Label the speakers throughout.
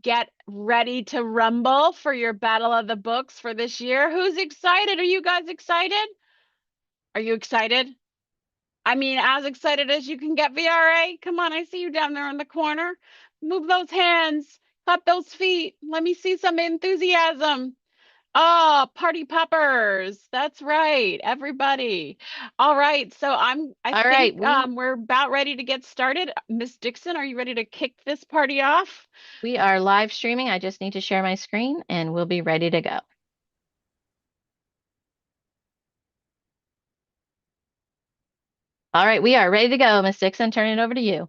Speaker 1: get ready to rumble for your Battle of the Books for this year. Who's excited? Are you guys excited? Are you excited? I mean, as excited as you can get, VRA. Come on, I see you down there in the corner. Move those hands, clap those feet. Let me see some enthusiasm. Oh, party poppers. That's right, everybody. All right, so I
Speaker 2: All right,
Speaker 1: think we're about ready to get started. Miss Dixon, are you ready to kick this party off?
Speaker 2: we are live streaming. I just need to share my screen and we'll be ready to go. All right, we are ready to go. Miss Dixon, turn it over to you.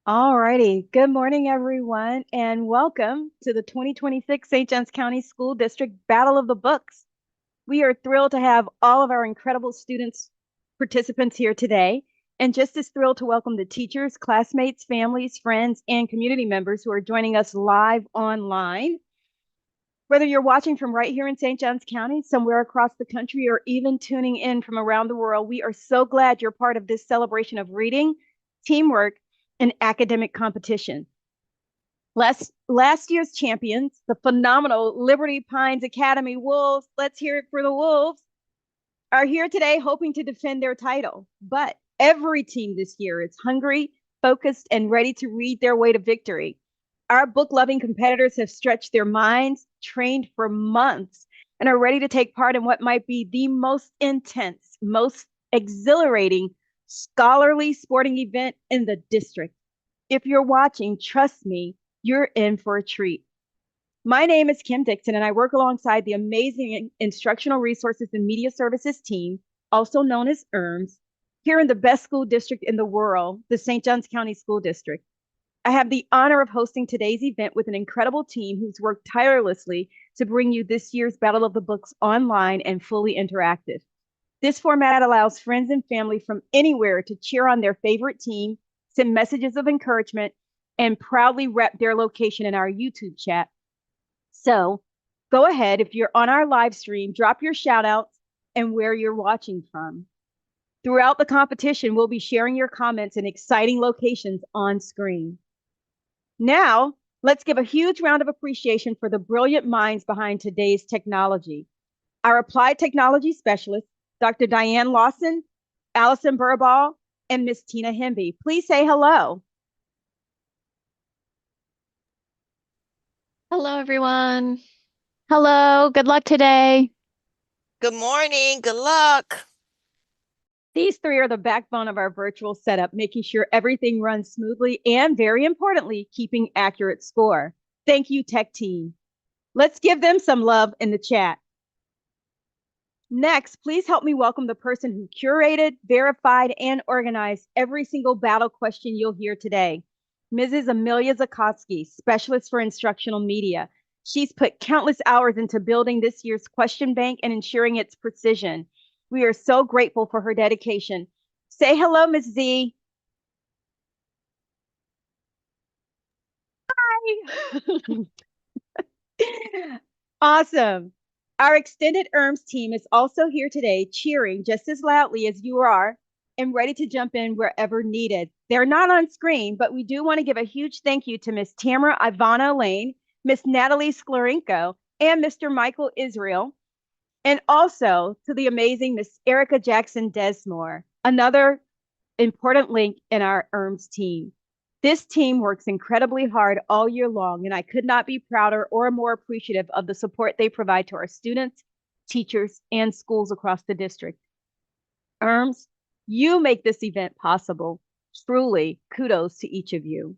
Speaker 3: All righty. Good morning, everyone, and welcome to the 2026 St. Johns County School District Battle of the Books. We are thrilled to have all of our incredible students, participants here today, and just as thrilled to welcome the teachers, classmates, families, friends, and community members who are joining us live online. Whether you're watching from right here in St. Johns County, somewhere across the country, or even tuning in from around the world, we are so glad you're part of this celebration of reading, teamwork, and academic competition. Last year's champions, the phenomenal Liberty Pines Academy Wolves, let's hear it for the Wolves, are here today hoping to defend their title. But every team this year is hungry, focused, and ready to read their way to victory. Our book-loving competitors have stretched their minds, trained for months, and are ready to take part in what might be the most intense, most exhilarating scholarly sporting event in the district. If you're watching, trust me, you're in for a treat. My name is Kim Dixon, and I work alongside the amazing Instructional Resources and Media Services team, also known as IRMS, here in the best school district in the world, the St. Johns County School District. I have the honor of hosting today's event with an incredible team who's worked tirelessly to bring you this year's Battle of the Books online and fully interactive. This format allows friends and family from anywhere to cheer on their favorite team, send messages of encouragement, and proudly rep their location in our YouTube chat. So go ahead, if you're on our live stream, drop your shout outs and where you're watching from. Throughout the competition, we'll be sharing your comments in exciting locations on screen. Now, let's give a huge round of appreciation for the brilliant minds behind today's technology. Our applied technology specialists, Dr. Diane Lawson, Allison Burball, and Miss Tina Hemby. Please say hello.
Speaker 2: Hello, everyone. Hello, good luck today.
Speaker 4: Good morning. Good luck.
Speaker 3: These three are the backbone of our virtual setup, making sure everything runs smoothly and, very importantly, keeping accurate score. Thank you, tech team. Let's give them some love in the chat. Next, please help me welcome the person who curated, verified, and organized every single battle question you'll hear today. Mrs. Amelia Zakowski, Specialist for Instructional Media. She's put countless hours into building this year's question bank and ensuring its precision. We are so grateful for her dedication. Say hello, Ms. Z. Hi. Awesome. Our extended ERMS team is also here today, cheering just as loudly as you are and ready to jump in wherever needed. They're not on screen, but we do want to give a huge thank you to Miss Tamara Ivana Lane, Miss Natalie Sklorenko, and Mr. Michael Israel, and also to the amazing Miss Erica Jackson Desmore, another important link in our ERMS team. This team works incredibly hard all year long, and I could not be prouder or more appreciative of the support they provide to our students, teachers, and schools across the district. ERMS, you make this event possible. Truly, kudos to each of you.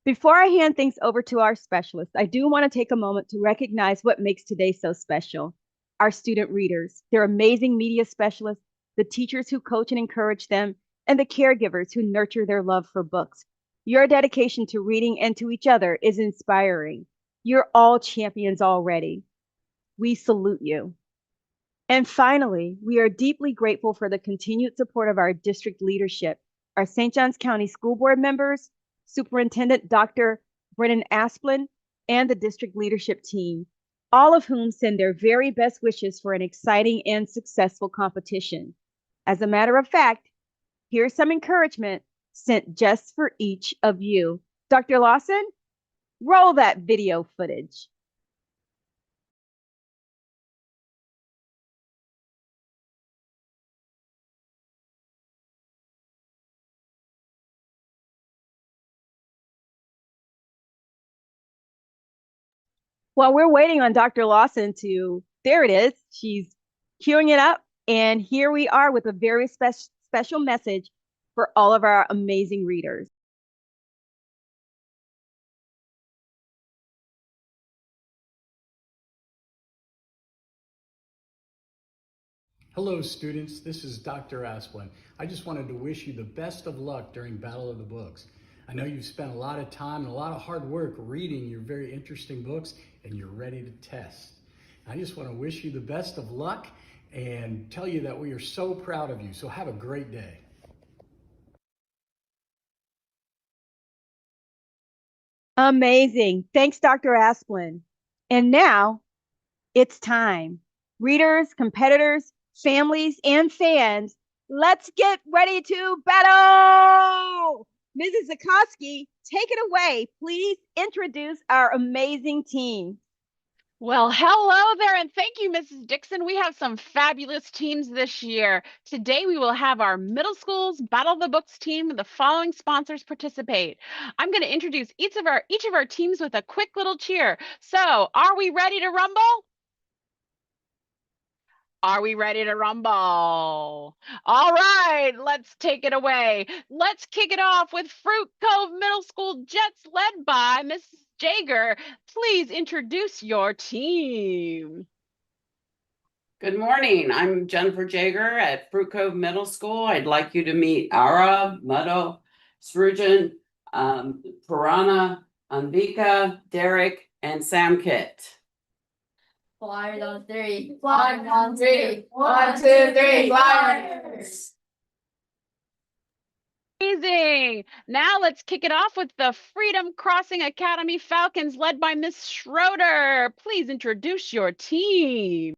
Speaker 3: Before I hand things over to our specialists, I do want to take a moment to recognize what makes today so special. Our student readers, their amazing media specialists, the teachers who coach and encourage them, and the caregivers who nurture their love for books. Your dedication to reading and to each other is inspiring. You're all champions already. We salute you. And finally, we are deeply grateful for the continued support of our district leadership, our St. Johns County School Board members, Superintendent Dr. Brennan Asplin, and the district leadership team, all of whom send their very best wishes for an exciting and successful competition. As a matter of fact, here's some encouragement sent just for each of you. Dr. Lawson? Roll that video footage. While we're waiting on Dr. Lawson there it is. She's queuing it up. And here we are with a very special message for all of our amazing readers.
Speaker 5: Hello students, this is Dr. Asplin. I just wanted to wish you the best of luck during Battle of the Books. I know you've spent a lot of time and a lot of hard work reading your very interesting books and you're ready to test. I just want to wish you the best of luck and tell you that we are so proud of you. So have a great day.
Speaker 3: Amazing. Thanks, Dr. Asplin. And now it's time. Readers, competitors, families, and fans, let's get ready to battle! Mrs. Zukoski, take it away. Please introduce our amazing team.
Speaker 1: Well, hello there, and thank you, Mrs. Dixon. We have some fabulous teams this year. Today, we will have our middle school's Battle of the Books team. The following sponsors participate. I'm going to introduce each of our teams with a quick little cheer. So, are we ready to rumble? Are we ready to rumble? All right, let's take it away. Let's kick it off with Fruit Cove Middle School Jets led by Mrs. Jager. Please introduce your team.
Speaker 6: Good morning. I'm Jennifer Jager at Fruit Cove Middle School. I'd like you to meet Ara, Muddo, Srujan, Purana, Anvika, Derek, and Sam Kit.
Speaker 7: Flyers on three. Flyers on three. 1, 2, 3. Flyers.
Speaker 1: Amazing. Now let's kick it off with the Freedom Crossing Academy Falcons led by Miss Schroeder. Please introduce your team.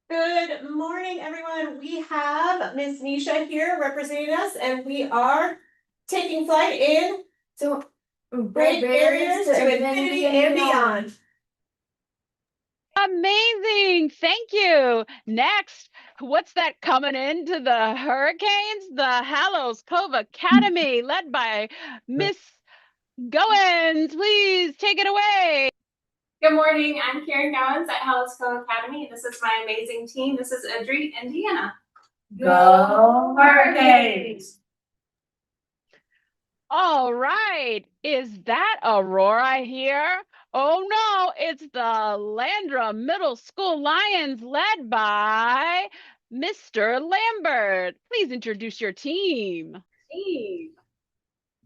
Speaker 8: Good morning, everyone. We have Miss Nisha here representing us, and we are taking flight in to break barriers to infinity and beyond.
Speaker 1: Amazing. Thank you. Next, what's that coming into the Hurricanes? The Hallows Cove Academy led by Miss Goins. Please take it away.
Speaker 9: Good morning, I'm Karen Gowans at Hallows Cove Academy. This is my amazing team. This is Idri, Indiana.
Speaker 7: Go Hurricanes!
Speaker 1: All right. Is that Aurora here? Oh no, it's the Landrum Middle School Lions led by Mr. Lambert. Please introduce your team.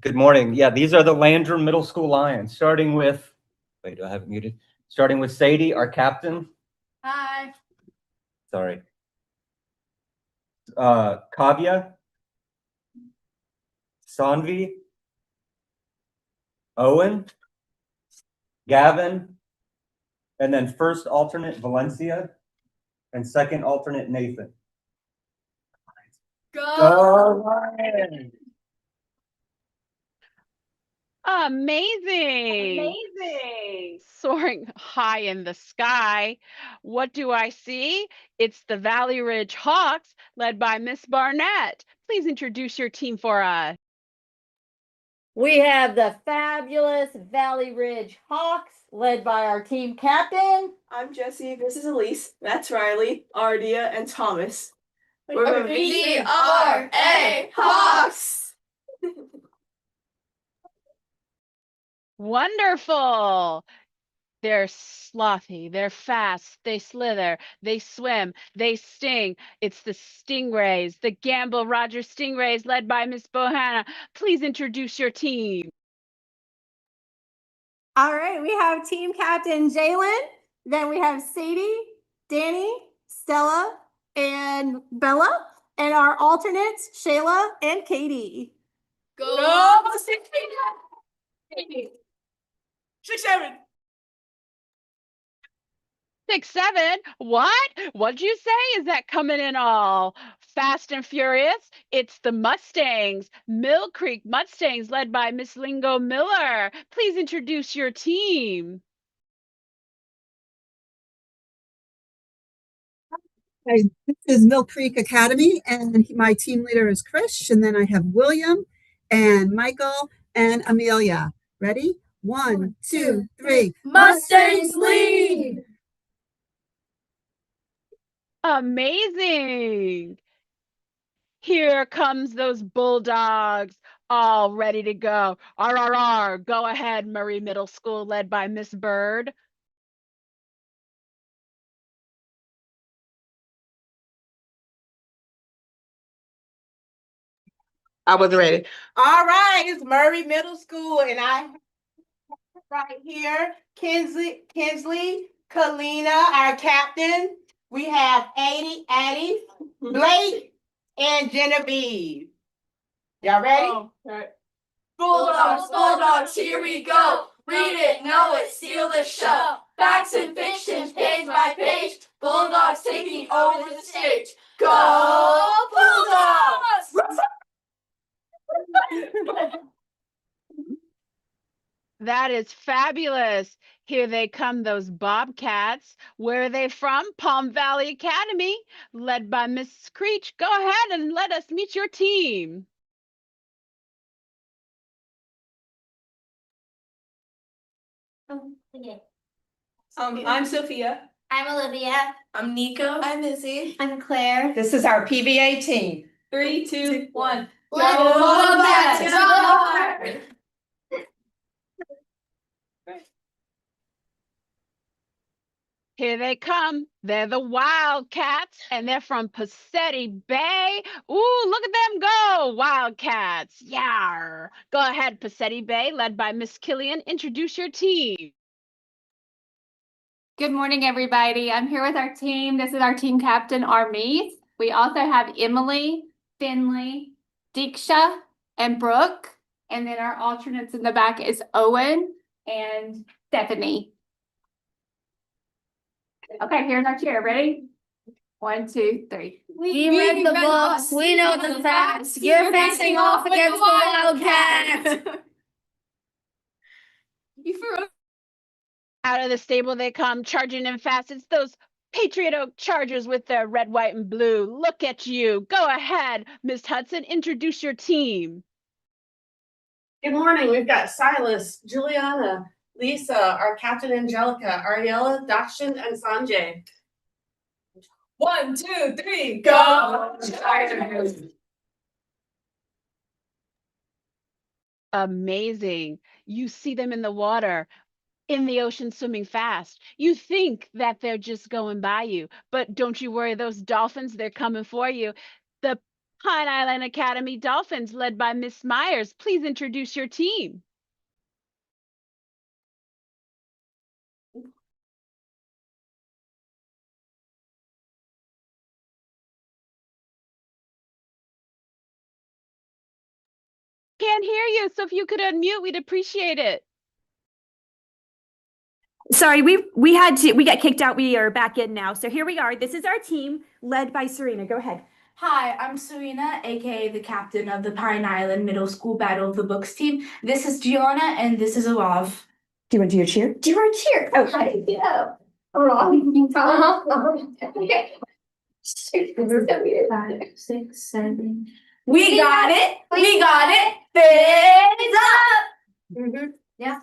Speaker 10: Good morning. Yeah, these are the Landrum Middle School Lions, starting with, wait, do I have it muted? Starting with Sadie, our captain.
Speaker 7: Hi.
Speaker 10: Sorry. Kavya, Sanvi, Owen, Gavin, and then first alternate Valencia, and second alternate Nathan.
Speaker 7: Go
Speaker 10: Lions!
Speaker 1: Amazing. Soaring high in the sky. What do I see? It's the Valley Ridge Hawks led by Miss Barnett. Please introduce your team for us.
Speaker 7: We have the fabulous Valley Ridge Hawks led by our team captain.
Speaker 8: I'm Jessie. This is Elise. That's Riley, Ardia, and Thomas.
Speaker 7: We're VRA Hawks.
Speaker 1: Wonderful. They're slothy, they're fast, they slither, they swim, they sting. It's the Stingrays, the Gamble Rogers Stingrays led by Miss Bohanna. Please introduce your team.
Speaker 11: All right, we have team captain Jalen. Then we have Sadie, Danny, Stella, and Bella. And our alternates, Shayla and Katie.
Speaker 7: Go
Speaker 8: 6, 7.
Speaker 1: 6, 7. What? What'd you say? Is that coming in all fast and furious? It's the Mustangs, Mill Creek Mustangs, led by Miss Lingo Miller. Please introduce your team.
Speaker 12: Hi, this is Mill Creek Academy, and my team leader is Krish, and then I have William and Michael and Amelia. Ready? 1, 2, 3.
Speaker 11: Mustangs lead!
Speaker 1: Amazing. Here comes those Bulldogs, all ready to go. RRR, go ahead, Murray Middle School, led by Miss Bird.
Speaker 8: I was ready. All right, it's Murray Middle School, and I right here, Kinsley, Kalina, our captain. We have Addie, Blake, and Genevieve. Y'all ready?
Speaker 11: Bulldogs, Bulldogs, here we go. Read it, know it, steal the show. Facts and fiction, page by page. Bulldogs taking over the stage. Go Bulldogs!
Speaker 1: That is fabulous. Here they come, those Bobcats. Where are they from? Palm Valley Academy, led by Miss Creech. Go ahead and let us meet your team.
Speaker 8: I'm Sophia.
Speaker 11: I'm Olivia.
Speaker 8: I'm Nico.
Speaker 11: I'm Izzy. I'm Claire.
Speaker 8: This is our PBA team. 3, 2, 1.
Speaker 11: Let's go Bobcats! Go hard!
Speaker 1: Here they come. They're the Wildcats, and they're from Passetti Bay. Ooh, look at them go, Wildcats. Yar. Go ahead, Passetti Bay, led by Miss Killian. Introduce your team.
Speaker 9: Good morning, everybody. I'm here with our team. This is our team captain, Armise. We also have Emily, Finley, Diksha, and Brooke. And then our alternates in the back is Owen and Stephanie. Okay, here's our chair. Ready? 1, 2, 3.
Speaker 11: We read the books, we know the facts. You're facing off against the Wildcats.
Speaker 1: Out of the stable they come, charging in fast. It's those Patriot Oak Chargers with their red, white, and blue. Look at you. Go ahead, Miss Hudson. Introduce your team.
Speaker 8: Good morning. We've got Silas, Juliana, Lisa, our captain Angelica, Ariella, Dakshin, and Sanjay. 1, 2, 3, go! Chargers!
Speaker 1: Amazing. You see them in the water, in the ocean, swimming fast. You think that they're just going by you, but don't you worry, those dolphins, they're coming for you. The Pine Island Academy Dolphins, led by Miss Myers. Please introduce your team. Can't hear you, so if you could unmute, we'd appreciate it.
Speaker 13: Sorry, we got kicked out. We are back in now. So here we are. This is our team led by Serena. Go ahead.
Speaker 14: Hi, I'm Serena, aka the captain of the Pine Island Middle School Battle of the Books team. This is Gianna and this is Arav.
Speaker 13: Do you want to do your cheer?
Speaker 14: Do you want to cheer?
Speaker 13: Oh,
Speaker 14: hi. Yeah. Okay. 5, 6, 7. We got it. We got it. Fins up.
Speaker 11: Mm-hmm.
Speaker 14: Yeah.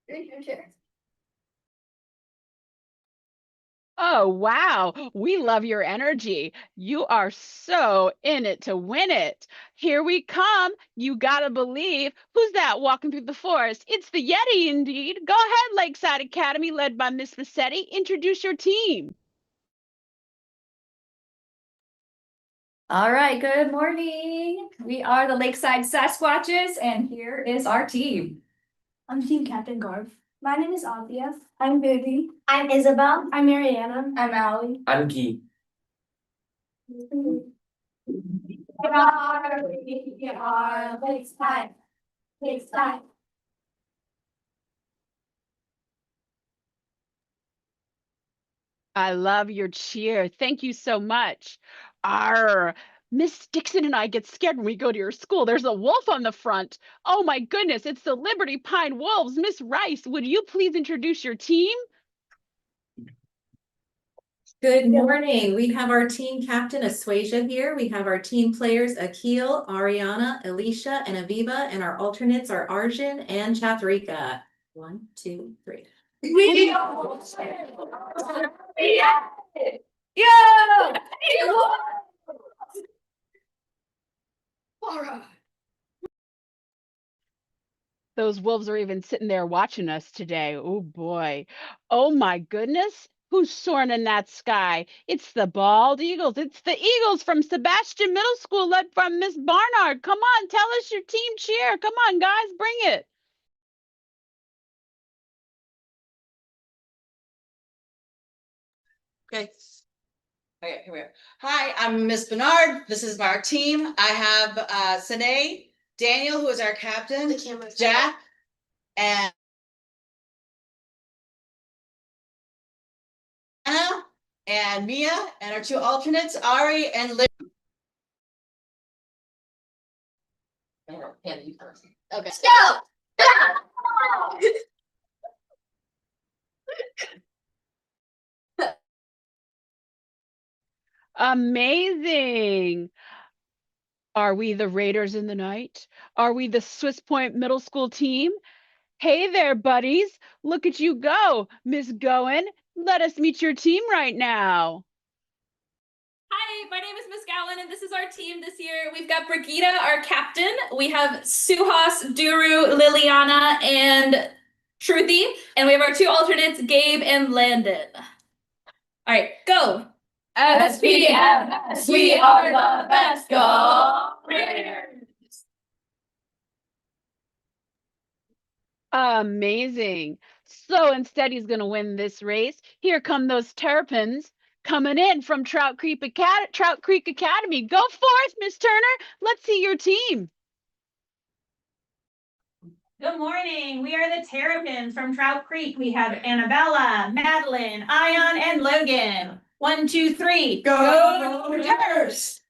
Speaker 14: Your chair.
Speaker 1: Oh, wow. We love your energy. You are so in it to win it. Here we come. You gotta believe. Who's that walking through the forest? It's the Yeti, indeed. Go ahead, Lakeside Academy, led by Miss Massetti. Introduce your team.
Speaker 15: All right, good morning. We are the Lakeside Sasquatches, and here is our team.
Speaker 14: I'm team captain Garv.
Speaker 11: My name is Althea.
Speaker 14: I'm Vivi.
Speaker 11: I'm Isabel.
Speaker 14: I'm Mariana. I'm Allie.
Speaker 10: I'm Key.
Speaker 11: We are Lakeside. Lakeside.
Speaker 1: I love your cheer. Thank you so much. Arr, Miss Dixon and I get scared when we go to your school. There's a wolf on the front. Oh my goodness, it's the Liberty Pine Wolves. Miss Rice, would you please introduce your team?
Speaker 16: Good morning. We have our team captain, Aswaja, here. We have our team players, Akil, Ariana, Alicia, and Aviva, and our alternates are Arjun and Chathrika. 1, 2, 3.
Speaker 11: We are
Speaker 1: Those wolves are even sitting there watching us today. Oh boy. Oh my goodness. Who's soaring in that sky? It's the bald eagles. It's the Eagles from Sebastian Middle School, led from Miss Barnard. Come on, tell us your team cheer. Come on, guys, bring it.
Speaker 17: Okay. Okay, here we are. Hi, I'm Miss Bernard. This is our team. I have Sine, Daniel, who is our captain, Jack, and Anna, and Mia, and our 2 alternates, Ari and Liv. Okay.
Speaker 11: Let's go!
Speaker 1: Amazing. Are we the Raiders in the night? Are we the Swiss Point Middle School team? Hey there, buddies. Look at you go, Miss Goen. Let us meet your team right now.
Speaker 15: Hi, my name is Miss Gowan, and this is our team this year. We've got Brigitte, our captain. We have Suhas, Duru, Liliana, and Shruti. And we have our 2 alternates, Gabe and Landon. All right, go.
Speaker 11: SPMS, we are the best. Go Raiders!
Speaker 1: Amazing. So instead, he's going to win this race. Here come those Terrapins coming in from Trout Creek Academy. Go forth, Miss Turner. Let's see your team.
Speaker 8: Good morning. We are the Terrapins from Trout Creek. We have Annabella, Madeline, Ion, and Logan. 1, 2, 3.
Speaker 11: Go Terrors!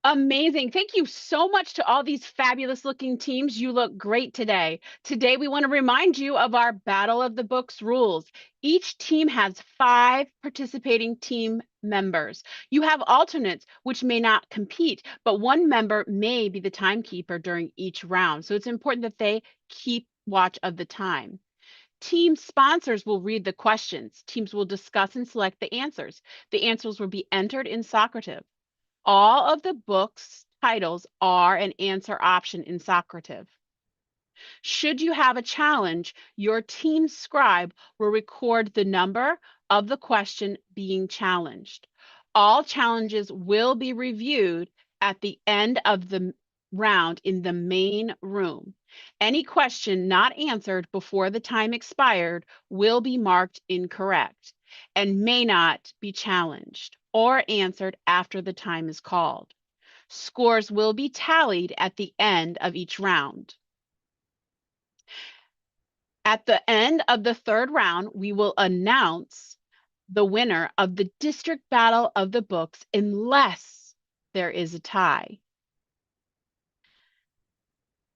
Speaker 1: Amazing. Thank you so much to all these fabulous looking teams. You look great today. Today, we want to remind you of our Battle of the Books rules. Each team has 5 participating team members. You have alternates, which may not compete, but one member may be the timekeeper during each round. So it's important that they keep watch of the time. Team sponsors will read the questions. Teams will discuss and select the answers. The answers will be entered in Socrative. All of the book's titles are an answer option in Socrative. Should you have a challenge, your team scribe will record the number of the question being challenged. All challenges will be reviewed at the end of the round in the main room. Any question not answered before the time expired will be marked incorrect and may not be challenged or answered after the time is called. Scores will be tallied at the end of each round. At the end of the 3rd round, we will announce the winner of the district battle of the books unless there is a tie.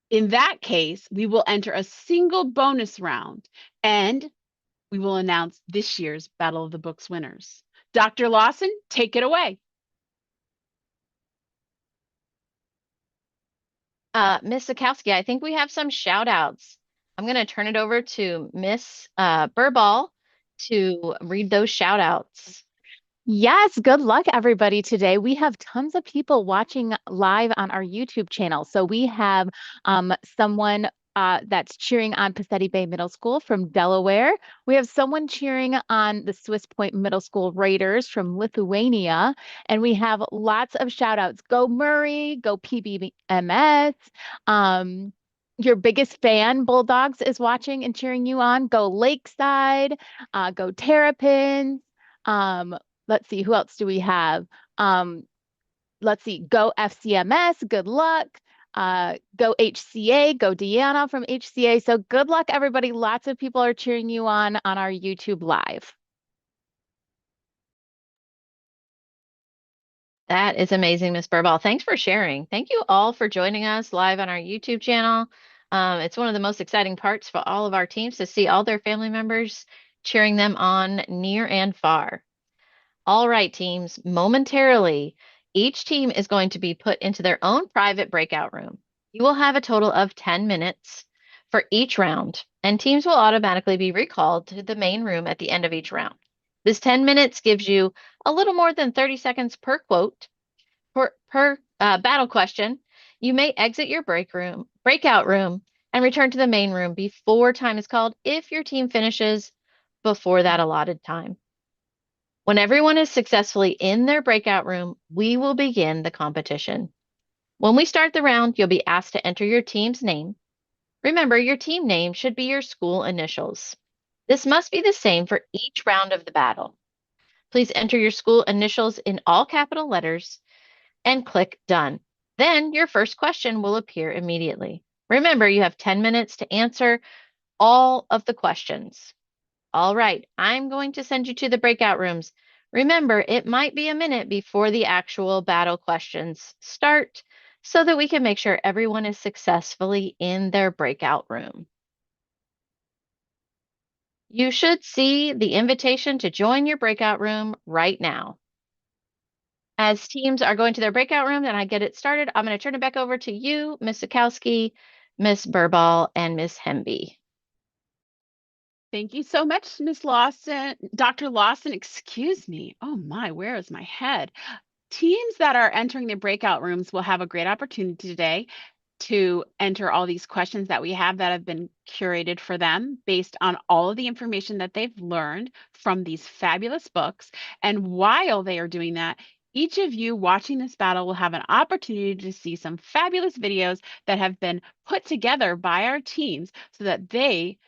Speaker 1: In that case, we will enter a single bonus round and we will announce this year's Battle of the Books winners. Dr. Lawson, take it away.
Speaker 2: Miss Sikowski, I think we have some shout outs. I'm going to turn it over to Miss Burball to read those shout outs.
Speaker 18: Yes, good luck, everybody. Today we have tons of people watching live on our YouTube channel. So we have someone that's cheering on Pacetti Bay Middle School from Delaware. We have someone cheering on the Swiss Point Middle School Raiders from Lithuania. And we have lots of shout outs. Go Murray, go PBMS. Your biggest fan, Bulldogs, is watching and cheering you on. Go Lakeside, go Terrapins. Let's see, who else do we have? Let's see, go FCMS, good luck. Go HCA, go Deanna from HCA. So good luck, everybody. Lots of people are cheering you on our YouTube Live.
Speaker 2: That is amazing, Miss Burball. Thanks for sharing. Thank you all for joining us live on our YouTube channel. It's one of the most exciting parts for all of our teams to see all their family members cheering them on near and far. All right, teams, momentarily, each team is going to be put into their own private breakout room. You will have a total of 10 minutes for each round, and teams will automatically be recalled to the main room at the end of each round. This 10 minutes gives you a little more than 30 seconds per quote, per battle question. You may exit your breakout room and return to the main room before time is called if your team finishes before that allotted time. When everyone is successfully in their breakout room, we will begin the competition. When we start the round, you'll be asked to enter your team's name. Remember, your team name should be your school initials. This must be the same for each round of the battle. Please enter your school initials in all capital letters and click Done. Then your first question will appear immediately. Remember, you have 10 minutes to answer all of the questions. All right, I'm going to send you to the breakout rooms. Remember, it might be a minute before the actual battle questions start so that we can make sure everyone is successfully in their breakout room. You should see the invitation to join your breakout room right now. As teams are going to their breakout room and I get it started, I'm going to turn it back over to you, Ms. Sikowski, Ms. Burball, and Ms. Hemby.
Speaker 1: Thank you so much, Ms. Lawson. Dr. Lawson, excuse me. Oh my, where is my head? Teams that are entering the breakout rooms will have a great opportunity today to enter all these questions that we have that have been curated for them based on all of the information that they've learned from these fabulous books. And while they are doing that, each of you watching this battle will have an opportunity to see some fabulous videos that have been put together by our teams so that they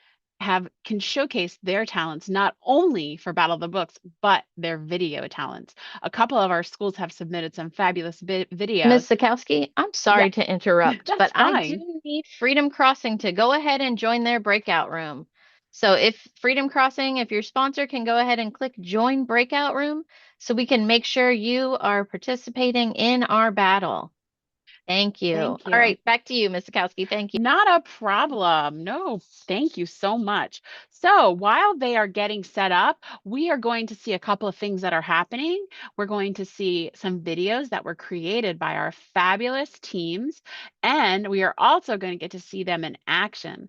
Speaker 1: can showcase their talents not only for Battle of the Books, but their video talents. A couple of our schools have submitted some fabulous videos.
Speaker 2: Ms. Sikowski, I'm sorry to interrupt,
Speaker 1: That's
Speaker 2: but I
Speaker 1: fine.
Speaker 2: do need Freedom Crossing to go ahead and join their breakout room. So if Freedom Crossing, if your sponsor can go ahead and click join breakout room so we can make sure you are participating in our battle. Thank you.
Speaker 1: Thank you.
Speaker 2: All right, back to you, Ms. Sikowski. Thank you.
Speaker 1: Not a problem. No, thank you so much. So while they are getting set up, we are going to see a couple of things that are happening. We're going to see some videos that were created by our fabulous teams, and we are also going to get to see them in action.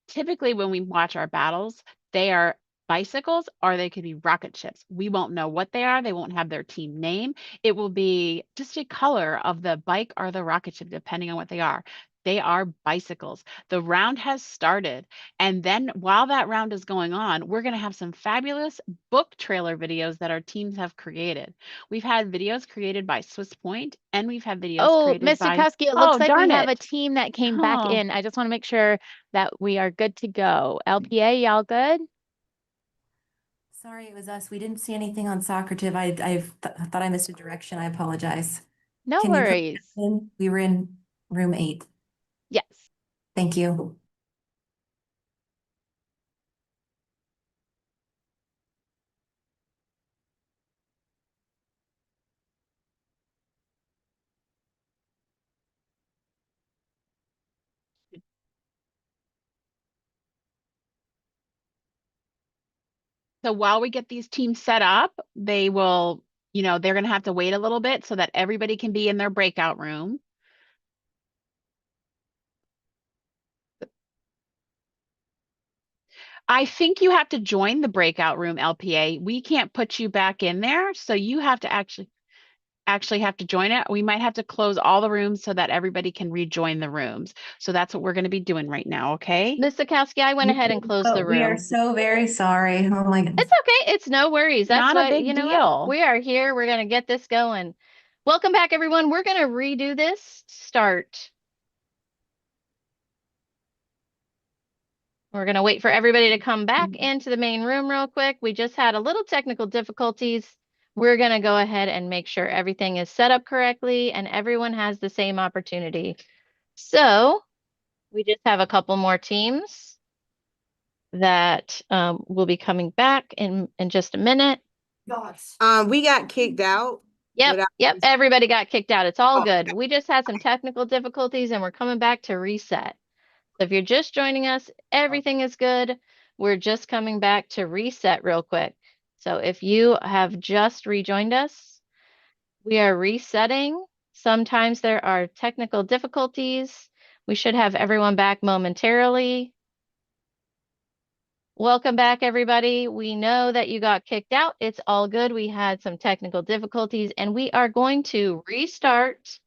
Speaker 1: Typically, when we watch our battles, they are bicycles or they could be rocket ships. We won't know what they are. They won't have their team name. It will be just a color of the bike or the rocket ship, depending on what they are. They are bicycles. The round has started. And then while that round is going on, we're going to have some fabulous book trailer videos that our teams have created. We've had videos created by Swiss Point, and we've had videos created
Speaker 18: Ms.
Speaker 1: by...
Speaker 18: Sikowski, it looks like we
Speaker 1: darn
Speaker 18: have a
Speaker 1: it.
Speaker 18: team that came back
Speaker 1: Oh.
Speaker 18: in. I just want to make sure that we are good to go. LPA, y'all good?
Speaker 19: Sorry, it was us. We didn't see anything on Socrative. I thought I missed a direction. I apologize.
Speaker 18: No
Speaker 19: Can you put
Speaker 18: worries.
Speaker 19: us in? We were in room 8.
Speaker 18: Yes.
Speaker 19: Thank you.
Speaker 1: So while we get these teams set up, they will, they're going to have to wait a little bit so that everybody can be in their breakout room. I think you have to join the breakout room, LPA. We can't put you back in there, so you have to actually have to join it. We might have to close all the rooms so that everybody can rejoin the rooms. So that's what we're going to be doing right now, okay?
Speaker 2: Ms. Sikowski, I went ahead and closed the room.
Speaker 19: We are so very sorry. Oh my goodness.
Speaker 2: It's okay. It's no worries. That's
Speaker 1: Not a
Speaker 2: what,
Speaker 1: big
Speaker 2: you know
Speaker 1: deal.
Speaker 2: what? We are here. We're going to get this going. Welcome back, everyone. We're going to redo this. Start. We're going to wait for everybody to come back into the main room real quick. We just had a little technical difficulties. We're going to go ahead and make sure everything is set up correctly and everyone has the same opportunity So we just have a couple more teams that will be coming back in just a minute.
Speaker 4: We got kicked out.
Speaker 2: Yep, everybody got kicked out. It's all
Speaker 4: Oh,
Speaker 2: good. We just had some technical difficulties and we're coming back to reset. So if you're just joining us, everything is good. We're just coming back to reset real quick. So if you have just rejoined us, we are resetting. Sometimes there are technical difficulties. We should have everyone back momentarily. Welcome back, everybody. We know that you got kicked out. It's all good. We had some technical difficulties and we are going to restart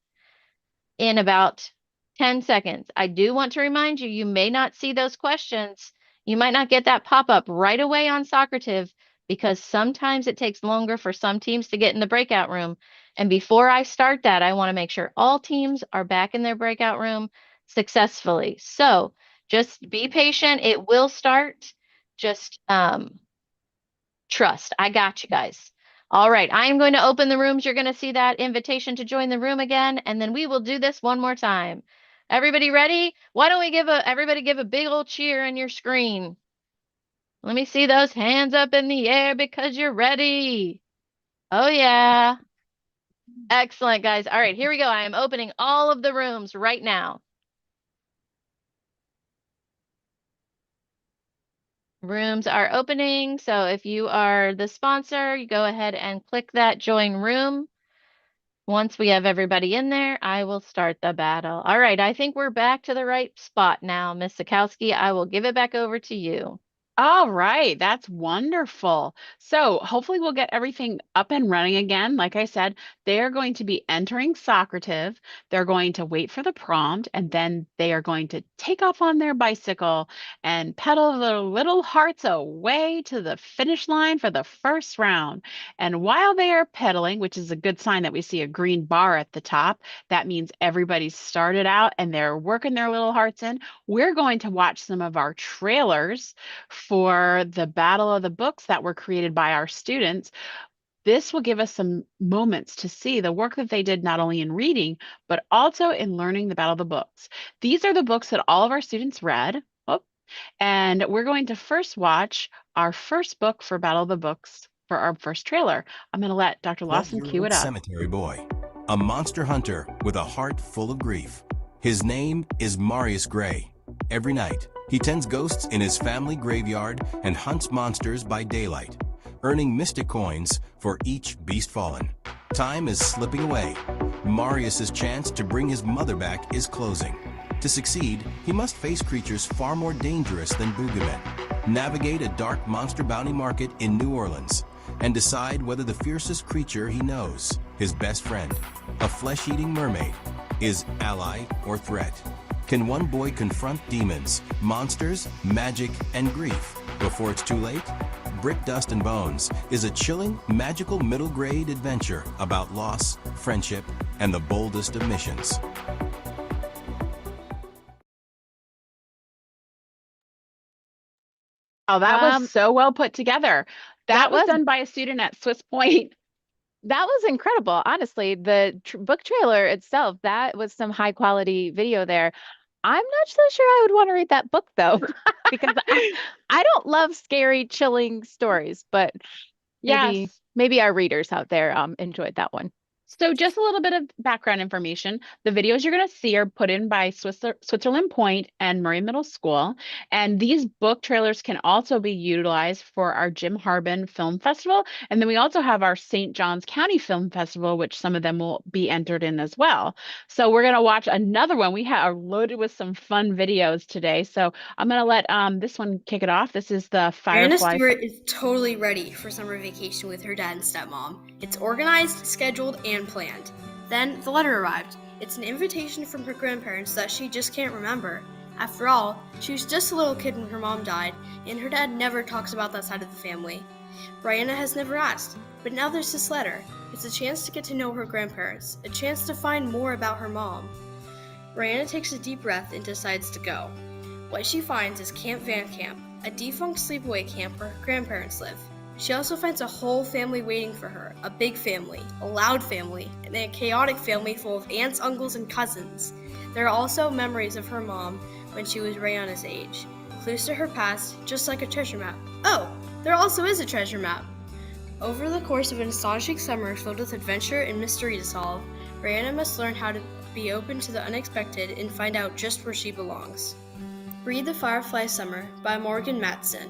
Speaker 2: in about 10 seconds. I do want to remind you, you may not see those questions. You might not get that pop-up right away on Socrative because sometimes it takes longer for some teams to get in the breakout room. And before I start that, I want to make sure all teams are back in their breakout room successfully. So just be patient. It will start. Just trust. I got you guys. All right, I am going to open the rooms. You're going to see that invitation to join the room again, and then we will do this one more time. Everybody ready? Why don't we everybody give a big old cheer on your screen? Let me see those hands up in the air because you're ready. Oh yeah. Excellent, guys. All right, here we go. I am opening all of the rooms right now. Rooms are opening, so if you are the sponsor, you go ahead and click that join room. Once we have everybody in there, I will start the battle. All right, I think we're back to the right spot now, Ms. Sikowski. I will give it back over to you.
Speaker 1: All right, that's wonderful. So hopefully we'll get everything up and running again. Like I said, they're going to be entering Socrative. They're going to wait for the prompt, and then they are going to take off on their bicycle and pedal their little hearts away to the finish line for the first round. And while they are pedaling, which is a good sign that we see a green bar at the top, that means everybody's started out and they're working their little hearts in. We're going to watch some of our trailers for the Battle of the Books that were created by our students. This will give us some moments to see the work that they did not only in reading, but also in learning the Battle of the Books. These are the books that all of our students read. And we're going to first watch our first book for Battle of the Books for our first trailer. I'm going to let Dr. Lawson cue it up.
Speaker 20: Cemetery boy, a monster hunter with a heart full of grief. His name is Marius Gray. Every night, he tends ghosts in his family graveyard and hunts monsters by daylight, earning mystic coins for each beast fallen. Time is slipping away. Marius's chance to bring his mother back is closing. To succeed, he must face creatures far more dangerous than boogeymen, navigate a dark monster bounty market in New Orleans, and decide whether the fiercest creature he knows, his best friend, a flesh-eating mermaid, is ally or threat. Can one boy confront demons, monsters, magic, and grief before it's too late? Brick, Dust, and Bones is a chilling, magical middle-grade adventure about loss, friendship, and the boldest of missions.
Speaker 1: Oh, that was so well put together. That was done by a student at Swiss Point.
Speaker 18: That was incredible. Honestly, the book trailer itself, that was some high quality video there. I'm not so sure I would want to read that book though, because I don't love scary, chilling stories, but maybe our readers out there enjoyed that one.
Speaker 1: So just a little bit of background information. The videos you're going to see are put in by Switzerland Point and Murray Middle School. And these book trailers can also be utilized for our Jim Harbin Film Festival. And then we also have our St. Johns County Film Festival, which some of them will be entered in as well. So we're going to watch another one. We are loaded with some fun videos today. So I'm going to let this one kick it off. This is the Firefly.
Speaker 21: Brianna Stewart is totally ready for summer vacation with her dad and stepmom. It's organized, scheduled, and planned. Then the letter arrived. It's an invitation from her grandparents that she just can't remember. After all, she was just a little kid when her mom died, and her dad never talks about that side of the family. Brianna has never asked, but now there's this letter. It's a chance to get to know her grandparents, a chance to find more about her mom. Brianna takes a deep breath and decides to go. What she finds is Camp Van Camp, a defunct sleepaway camp where her grandparents live. She also finds a whole family waiting for her, a big family, a loud family, and a chaotic family full of aunts, uncles, and cousins. There are also memories of her mom when she was Rihanna's age, clues to her past, just like a treasure map. Oh, there also is a treasure map. Over the course of an astonishing summer filled with adventure and mystery to solve, Rihanna must learn how to be open to the unexpected and find out just where she belongs. Read The Firefly Summer by Morgan Matson.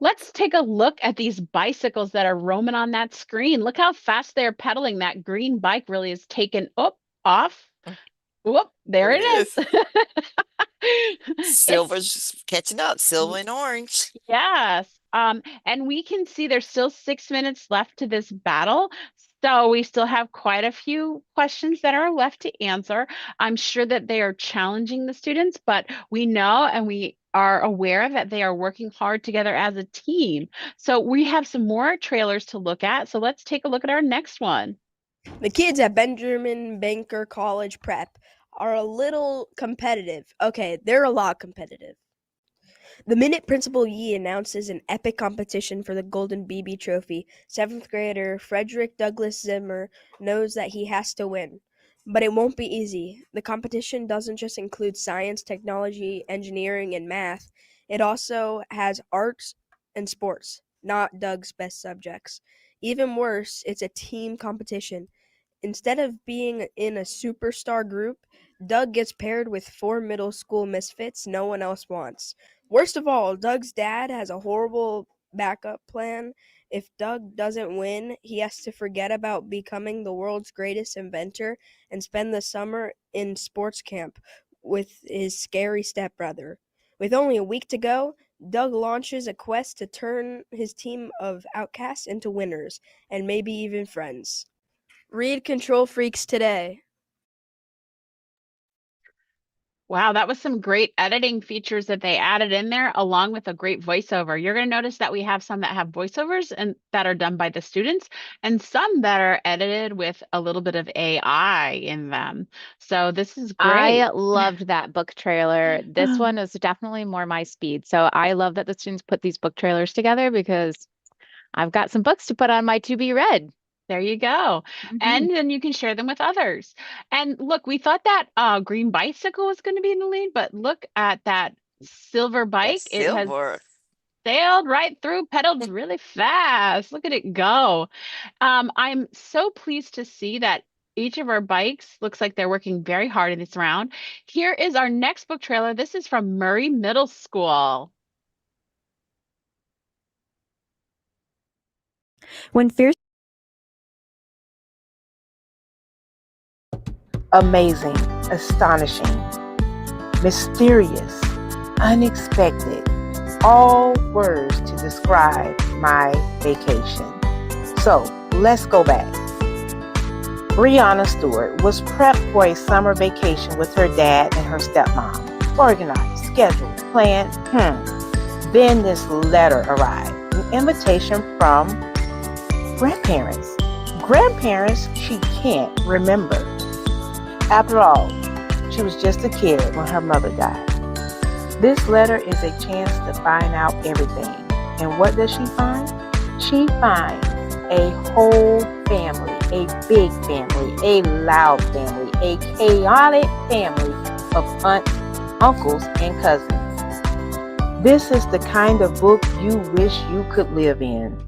Speaker 1: Let's take a look at these bicycles that are roaming on that screen. Look how fast they're pedaling. That green bike really is taken off. Whoop, there it is.
Speaker 5: Silver's just catching up, silver and orange.
Speaker 1: Yes. And we can see there's still 6 minutes left to this battle. So we still have quite a few questions that are left to answer. I'm sure that they are challenging the students, but we know and we are aware that they are working hard together as a team. So we have some more trailers to look at. So let's take a look at our next one.
Speaker 21: The kids at Benjamin Banker College Prep are a little competitive. Okay, they're a lot competitive. The minute Principal Yi announces an epic competition for the Golden BB Trophy, 7th grader Frederick Douglass Zimmer knows that he has to win. But it won't be easy. The competition doesn't just include science, technology, engineering, and math. It also has arts and sports, not Doug's best subjects. Even worse, it's a team competition. Instead of being in a superstar group, Doug gets paired with 4 middle school misfits no one else wants. Worst of all, Doug's dad has a horrible backup plan. If Doug doesn't win, he has to forget about becoming the world's greatest inventor and spend the summer in sports camp with his scary stepbrother. With only a week to go, Doug launches a quest to turn his team of outcasts into winners, and maybe even friends. Read Control Freaks today.
Speaker 1: Wow, that was some great editing features that they added in there, along with a great voiceover. You're going to notice that we have some that have voiceovers and that are done by the students, and some that are edited with a little bit of AI in them. So this is great.
Speaker 18: I loved that book trailer. This one is definitely more my speed. So I love that the students put these book trailers together because I've got some books to put on my to be read.
Speaker 1: There you go. And then you can share them with others. And look, we thought that green bicycle was going to be in the lead, but look at that silver bike. It has sailed right through, pedaled really fast. Look at it go. I'm so pleased to see that each of our bikes looks like they're working very hard in this round. Here is our next book trailer. This is from Murray Middle School.
Speaker 22: When fierce
Speaker 23: amazing, astonishing, mysterious, unexpected, all words to describe my vacation. So let's go back. Brianna Stewart was prepped for a summer vacation with her dad and her stepmom. Organized, scheduled, planned. Then this letter arrived, an invitation from grandparents. Grandparents she can't remember. After all, she was just a kid when her mother died. This letter is a chance to find out everything. And what does she find? She finds a whole family, a big family, a loud family, a chaotic family of aunts, uncles, and cousins. This is the kind of book you wish you could live in.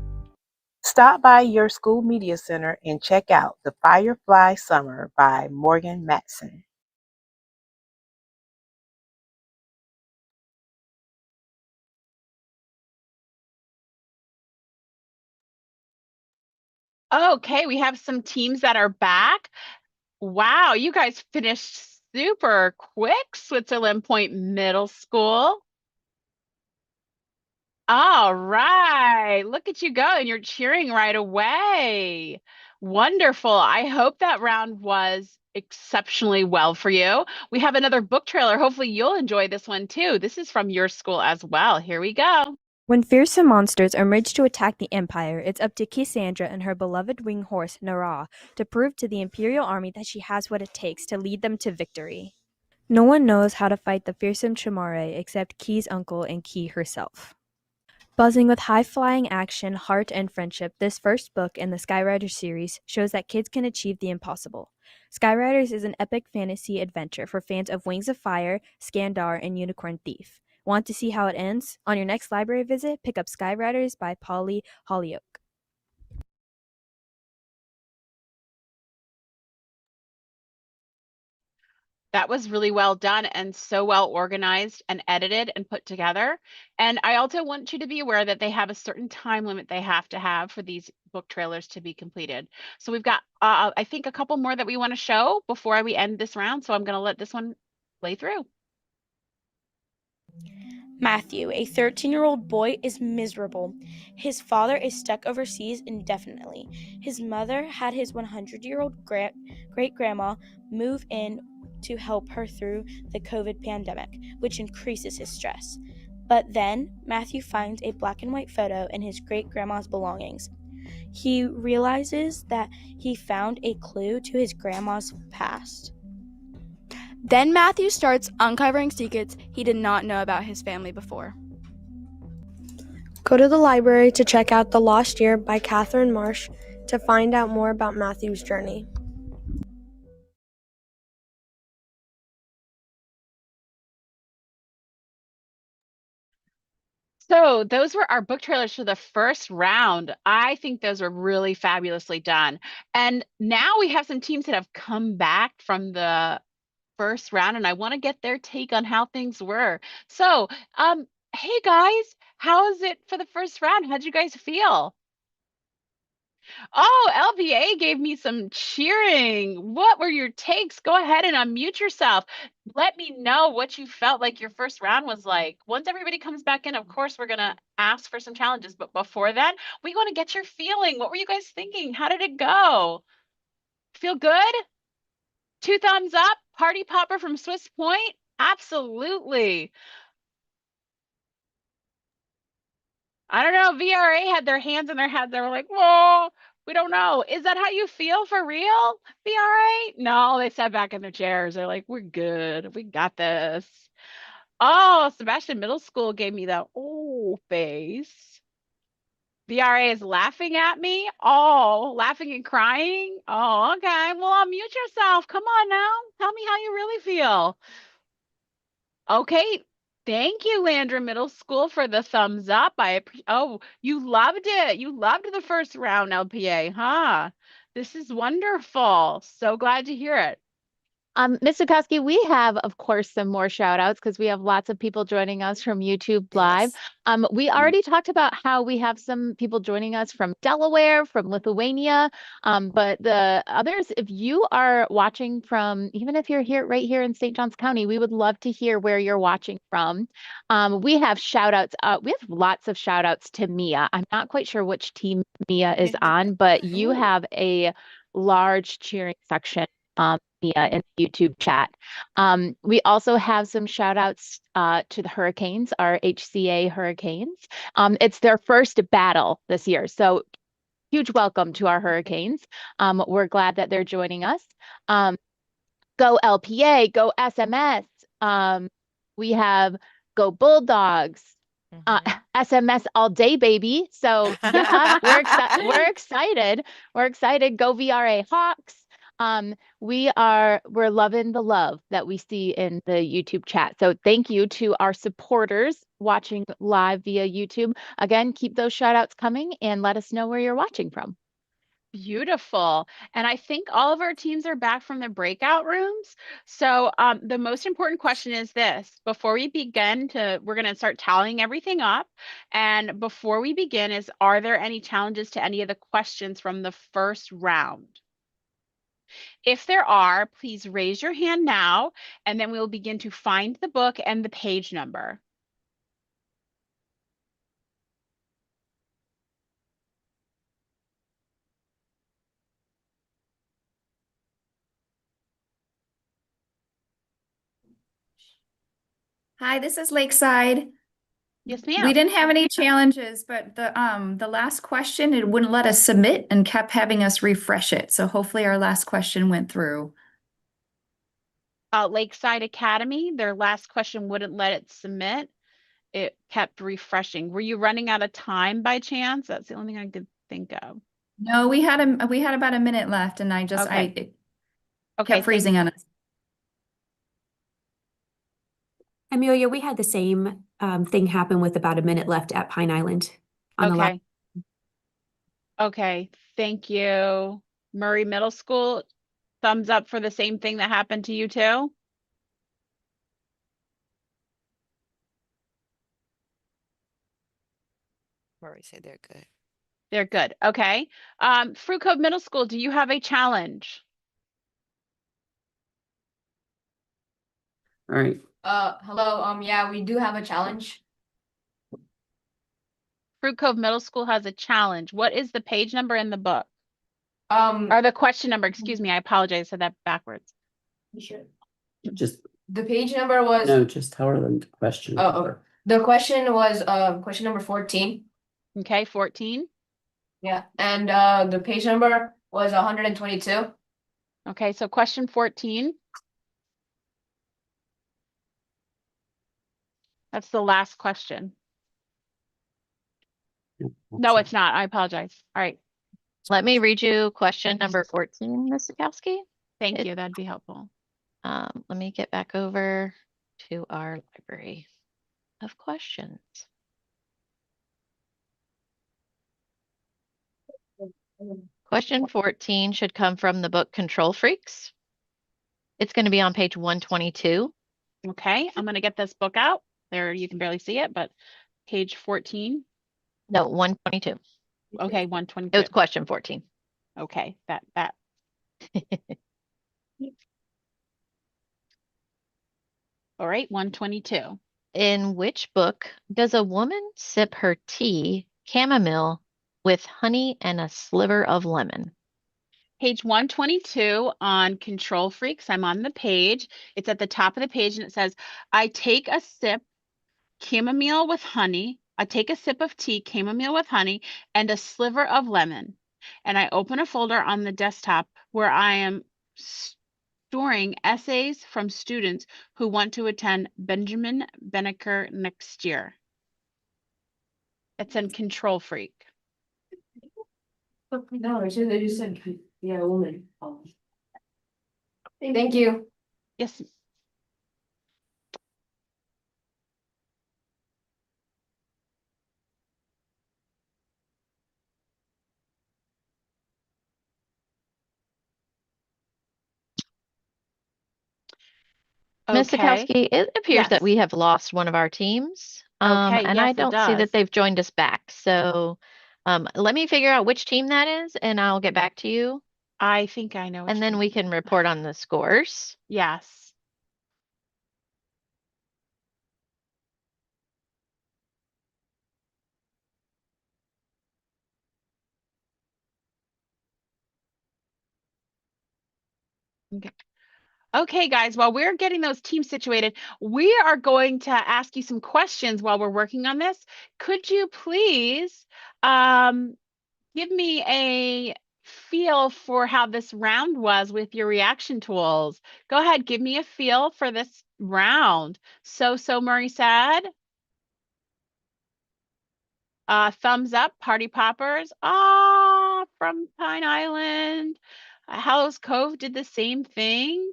Speaker 23: Stop by your school media center and check out The Firefly Summer by Morgan Matson.
Speaker 1: Okay, we have some teams that are back. Wow, you guys finished super quick, Switzerland Point Middle School. All right, look at you go, and you're cheering right away. Wonderful. I hope that round was exceptionally well for you. We have another book trailer. Hopefully you'll enjoy this one too. This is from your school as well. Here we go.
Speaker 22: When fearsome monsters emerge to attack the Empire, it's up to Cassandra and her beloved winged horse, Nara, to prove to the Imperial Army that she has what it takes to lead them to victory. No one knows how to fight the fearsome Chamare except Key's uncle and Key herself. Buzzing with high-flying action, heart, and friendship, this first book in the Skywriters series shows that kids can achieve the impossible. Skywriters is an epic fantasy adventure for fans of Wings of Fire, Skandar, and Unicorn Thief. Want to see how it ends? On your next library visit, pick up Skywriters by Polly Hollyoak.
Speaker 1: That was really well done and so well organized and edited and put together. And I also want you to be aware that they have a certain time limit they have to have for these book trailers to be completed. So we've got, I think, a couple more that we want to show before we end this round. So I'm going to let this one play through.
Speaker 3: Matthew, a 13-year-old boy, is miserable. His father is stuck overseas indefinitely. His mother had his 100-year-old great-grandma move in to help her through the COVID pandemic, which increases his stress. But then, Matthew finds a black and white photo in his great-grandma's belongings. He realizes that he found a clue to his grandma's past.
Speaker 6: Then Matthew starts uncovering secrets he did not know about his family before.
Speaker 3: Go to the library to check out The Lost Year by Catherine Marsh to find out more about Matthew's journey.
Speaker 1: So those were our book trailers for the first round. I think those were really fabulously done. And now we have some teams that have come back from the first round, and I want to get their take on how things were. So, hey guys, how is it for the first round? How'd you guys feel? Oh, LPA gave me some cheering. What were your takes? Go ahead and unmute yourself. Let me know what you felt like your first round was like. Once everybody comes back in, of course, we're going to ask for some challenges. But before that, we want to get your feeling. What were you guys thinking? How did it go? Feel good? 2 thumbs up? Party Popper from Swiss Point? Absolutely. I don't know. VRA had their hands in their heads. They were like, whoa, we don't know. Is that how you feel for real, VRA? No, they sat back in their chairs. They're like, we're good. We got this. Oh, Sebastian Middle School gave me the face. VRA is laughing at me. Oh, laughing and crying. Oh, okay. Well, unmute yourself. Come on now. Tell me how you really feel. Okay. Thank you, Landrum Middle School, for the thumbs up. Oh, you loved it. You loved the first round, LPA, huh? This is wonderful. So glad to hear it.
Speaker 18: Ms. Zukoski, we have, of course, some more shout outs because we have lots of people joining us from YouTube Live. We already talked about how we have some people joining us from Delaware, from Lithuania, but the others, if you are watching from, even if you're here right here in St. Johns County, we would love to hear where you're watching from. We have shout outs. We have lots of shout outs to Mia. I'm not quite sure which team Mia is on, but you have a large cheering section. Mia in the YouTube chat. We also have some shout outs to the Hurricanes, our HCA Hurricanes. It's their first battle this year. So huge welcome to our Hurricanes. We're glad that they're joining us. Go LPA, go SMS. We have go Bulldogs. SMS all day, baby. So yeah, we're excited. We're excited. Go VRA Hawks. We're loving the love that we see in the YouTube chat. So thank you to our supporters watching live via YouTube. Again, keep those shout outs coming and let us know where you're watching from.
Speaker 1: Beautiful. And I think all of our teams are back from the breakout rooms. So the most important question is this. Before we begin we're going to start tallying everything up. And before we begin are there any challenges to any of the questions from the first round? If there are, please raise your hand now, and then we will begin to find the book and the page number.
Speaker 7: Hi, this is Lakeside.
Speaker 1: Yes, ma'am.
Speaker 7: We didn't have any challenges, but the last question, it wouldn't let us submit and kept having us refresh it. So hopefully our last question went through.
Speaker 1: Lakeside Academy, their last question wouldn't let it submit. it kept refreshing. Were you running out of time by chance? That's the only thing I could think of.
Speaker 7: No, we had about a minute left, and it
Speaker 1: Okay,
Speaker 7: kept freezing on us.
Speaker 9: Amelia, we had the same thing happen with about a minute left at Pine Island on the last.
Speaker 1: okay. Okay, thank you. Murray Middle School, thumbs up for the same thing that happened to you too?
Speaker 5: Murray said they're good.
Speaker 1: They're good. Okay. Fruit Cove Middle School, do you have a challenge?
Speaker 12: All right.
Speaker 21: Hello. Yeah, we do have a challenge.
Speaker 1: Fruit Cove Middle School has a challenge. What is the page number in the book?
Speaker 21: Um,
Speaker 1: Or the question number, excuse me, I apologize, I said that backwards.
Speaker 12: Just
Speaker 21: the page number was
Speaker 12: no, just tell her the question.
Speaker 21: the question was question number 14.
Speaker 1: Okay, 14.
Speaker 21: Yeah, and the page number was 122.
Speaker 1: Okay, so question 14. That's the last question. No, it's not. I apologize. All right.
Speaker 2: Let me read you question number 14, Ms. Zakowski.
Speaker 1: Thank you. That'd be helpful.
Speaker 2: Let me get back over to our library of questions. Question 14 should come from the book Control Freaks. It's going to be on page 122.
Speaker 1: Okay, I'm going to get this book out. There, you can barely see it, but page 14.
Speaker 2: No, 122.
Speaker 1: Okay, 122.
Speaker 2: It was question 14.
Speaker 1: Okay, that. All right, 122.
Speaker 2: In which book does a woman sip her tea chamomile with honey and a sliver of lemon?
Speaker 1: Page 122 on Control Freaks. I'm on the page. It's at the top of the page and it says, I take a sip chamomile with honey. I take a sip of tea chamomile with honey and a sliver of lemon. And I open a folder on the desktop where I am storing essays from students who want to attend Benjamin Benneker next year. It's in Control Freak.
Speaker 21: No, they just said, yeah, woman. Thank you.
Speaker 1: Yes.
Speaker 2: Ms. Zakowski, it appears that
Speaker 1: Yes.
Speaker 2: we have lost one of our teams.
Speaker 1: Okay,
Speaker 2: And
Speaker 1: yes,
Speaker 2: I
Speaker 1: it
Speaker 2: don't see that
Speaker 1: does.
Speaker 2: they've joined us back. So let me figure out which team that is and I'll get back to you.
Speaker 1: I think I know.
Speaker 2: And then we can report on the scores.
Speaker 1: Yes. Okay. Okay, guys, while we're getting those teams situated, we are going to ask you some questions while we're working on this. Could you please give me a feel for how this round was with your reaction tools? Go ahead, give me a feel for this round. So Murray said. Thumbs up, Party Poppers. From Pine Island. Hallows Cove did the same thing.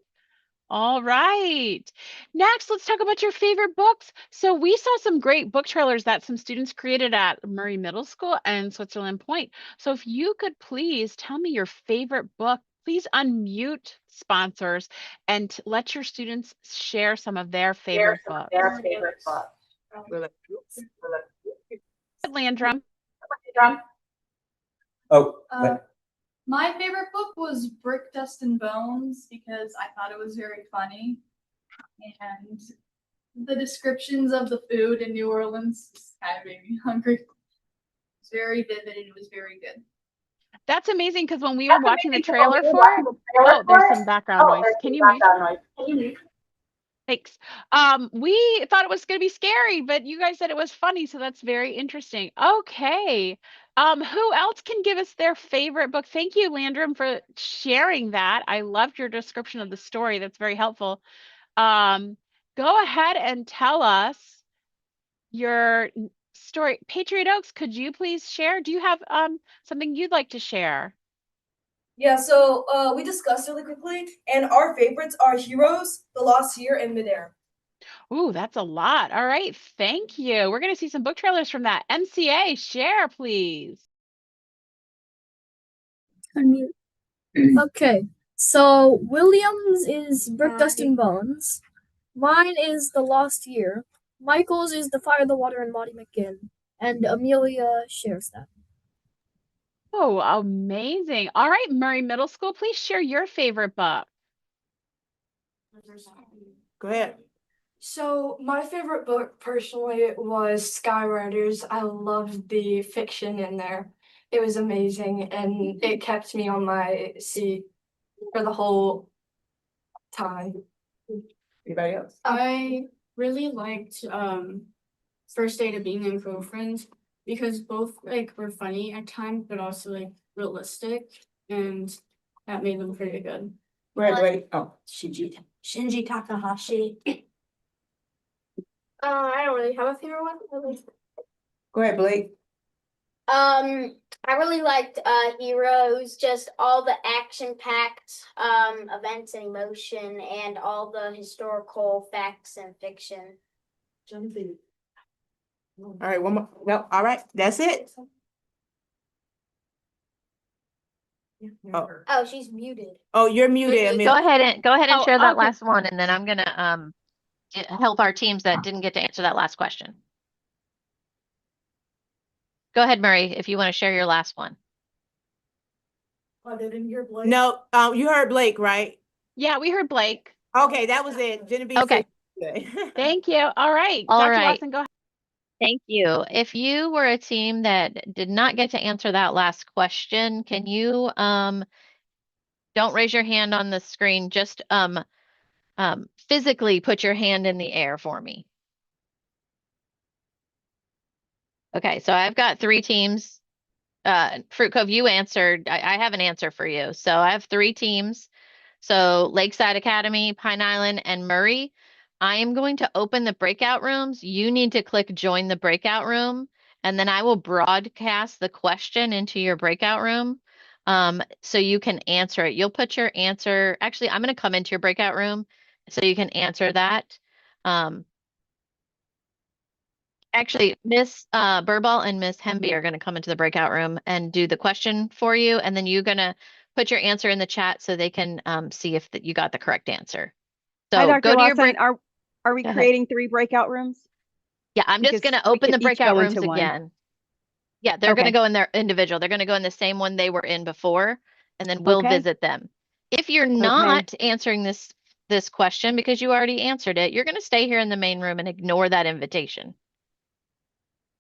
Speaker 1: All right. Next, let's talk about your favorite books. So we saw some great book trailers that some students created at Murray Middle School and Switzerland Point. So if you could please tell me your favorite book, please unmute sponsors and let your students share some of their favorite books. Landrum.
Speaker 10: Oh,
Speaker 11: My favorite book was Brick, Dust, and Bones because I thought it was very funny. And the descriptions of the food in New Orleans just kind of made me hungry. It was very vivid and it was very good.
Speaker 1: That's amazing because when we were watching the trailer for it, oh, there's some background noise. Can you mute? Thanks. We thought it was going to be scary, but you guys said it was funny, so that's very interesting. Okay. Who else can give us their favorite book? Thank you, Landrum, for sharing that. I loved your description of the story. That's very helpful. Go ahead and tell us your story. Patriot Oaks, could you please share? Do you have something you'd like to share?
Speaker 13: Yeah, so we discussed really quickly, and our favorites are Heroes, The Lost Year, and Midair.
Speaker 1: Ooh, that's a lot. All right, thank you. We're going to see some book trailers from that. MCA, share, please.
Speaker 14: Okay, so Williams is Brick, Dust, and Bones. Mine is The Lost Year. Michael's is The Fire, the Water, and Lottie McGinn. And Amelia shares that.
Speaker 1: Oh, amazing. All right, Murray Middle School, please share your favorite book.
Speaker 4: Go ahead.
Speaker 14: So my favorite book personally was Skyriders. I loved the fiction in there. It was amazing and it kept me on my seat for the whole time.
Speaker 4: Anybody else?
Speaker 14: I really liked First Day to Being a Girlfriend because both like were funny at times but also like realistic and that made them pretty good.
Speaker 4: Wait. Oh.
Speaker 14: Shinji Takahashi. I don't really have a favorite one.
Speaker 4: Go ahead, Blake.
Speaker 16: I really liked Heroes, just all the action-packed events and emotion and all the historical facts and fiction.
Speaker 4: All right, one more. No, all right, that's it.
Speaker 16: Oh, she's muted.
Speaker 4: Oh, you're muted, Amelia.
Speaker 2: Go ahead and
Speaker 1: Oh,
Speaker 2: share that
Speaker 1: okay.
Speaker 2: last one, and then I'm gonna help our teams that didn't get to answer that last question. Go ahead, Murray, if you want to share your last one.
Speaker 13: I didn't hear Blake.
Speaker 4: No, you heard Blake, right?
Speaker 1: Yeah, we heard Blake.
Speaker 4: Okay, that was it. Genevieve.
Speaker 2: Okay.
Speaker 1: Thank you. All right,
Speaker 2: All
Speaker 1: Dr.
Speaker 2: right.
Speaker 1: Watson, go ahead.
Speaker 2: Thank you. If you were a team that did not get to answer that last question, can you don't raise your hand on the screen, just physically put your hand in the air for me. Okay, so I've got 3 teams. Fruit Cove, you answered. I have an answer for you. So I have 3 teams. So Lakeside Academy, Pine Island, and Murray. I am going to open the breakout rooms. You need to click join the breakout room, and then I will broadcast the question into your breakout room so you can answer it. You'll put your answer. Actually, I'm going to come into your breakout room so you can answer that. Actually, Miss Burball and Miss Hemby are going to come into the breakout room and do the question for you, and then you're going to put your answer in the chat so they can see if you got the correct answer. So
Speaker 24: Hi, Dr.
Speaker 2: go to your
Speaker 24: Watson.
Speaker 2: break.
Speaker 24: Are we
Speaker 2: Go ahead.
Speaker 24: creating 3 breakout rooms?
Speaker 2: Yeah, I'm just
Speaker 24: Because
Speaker 2: going to
Speaker 24: we
Speaker 2: open
Speaker 24: could
Speaker 2: the
Speaker 24: each
Speaker 2: breakout
Speaker 24: go
Speaker 2: rooms
Speaker 24: into one.
Speaker 2: again. Yeah, they're going to
Speaker 24: Okay.
Speaker 2: go in their individual. They're going to go in the same one they were in before, and then we'll
Speaker 24: Okay.
Speaker 2: visit them. If you're not answering this question because you already answered it, you're going to stay here in the main room and ignore that invitation.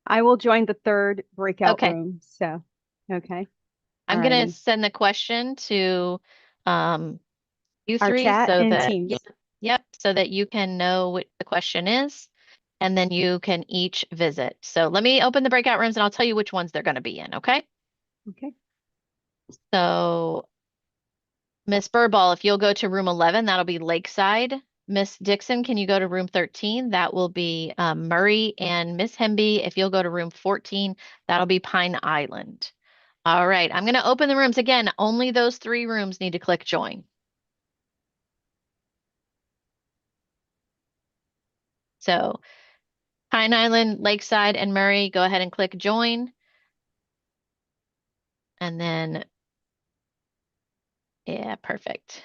Speaker 24: I will join the 3rd breakout
Speaker 2: Okay.
Speaker 24: room. So, okay.
Speaker 2: I'm going to
Speaker 24: Alrighty.
Speaker 2: send the question to you
Speaker 24: Our
Speaker 2: 3
Speaker 24: chat
Speaker 2: so
Speaker 24: and
Speaker 2: that
Speaker 24: teams.
Speaker 2: yep, so that you can know what the question is, and then you can each visit. So let me open the breakout rooms and I'll tell you which ones they're going to be in, okay?
Speaker 24: Okay.
Speaker 2: So Miss Burball, if you'll go to room 11, that'll be Lakeside. Miss Dixon, can you go to room 13? That will be Murray. And Miss Hemby, if you'll go to room 14, that'll be Pine Island. All right, I'm going to open the rooms again. Only those 3 rooms need to click join. So Pine Island, Lakeside, and Murray, go ahead and click join. And then, yeah, perfect.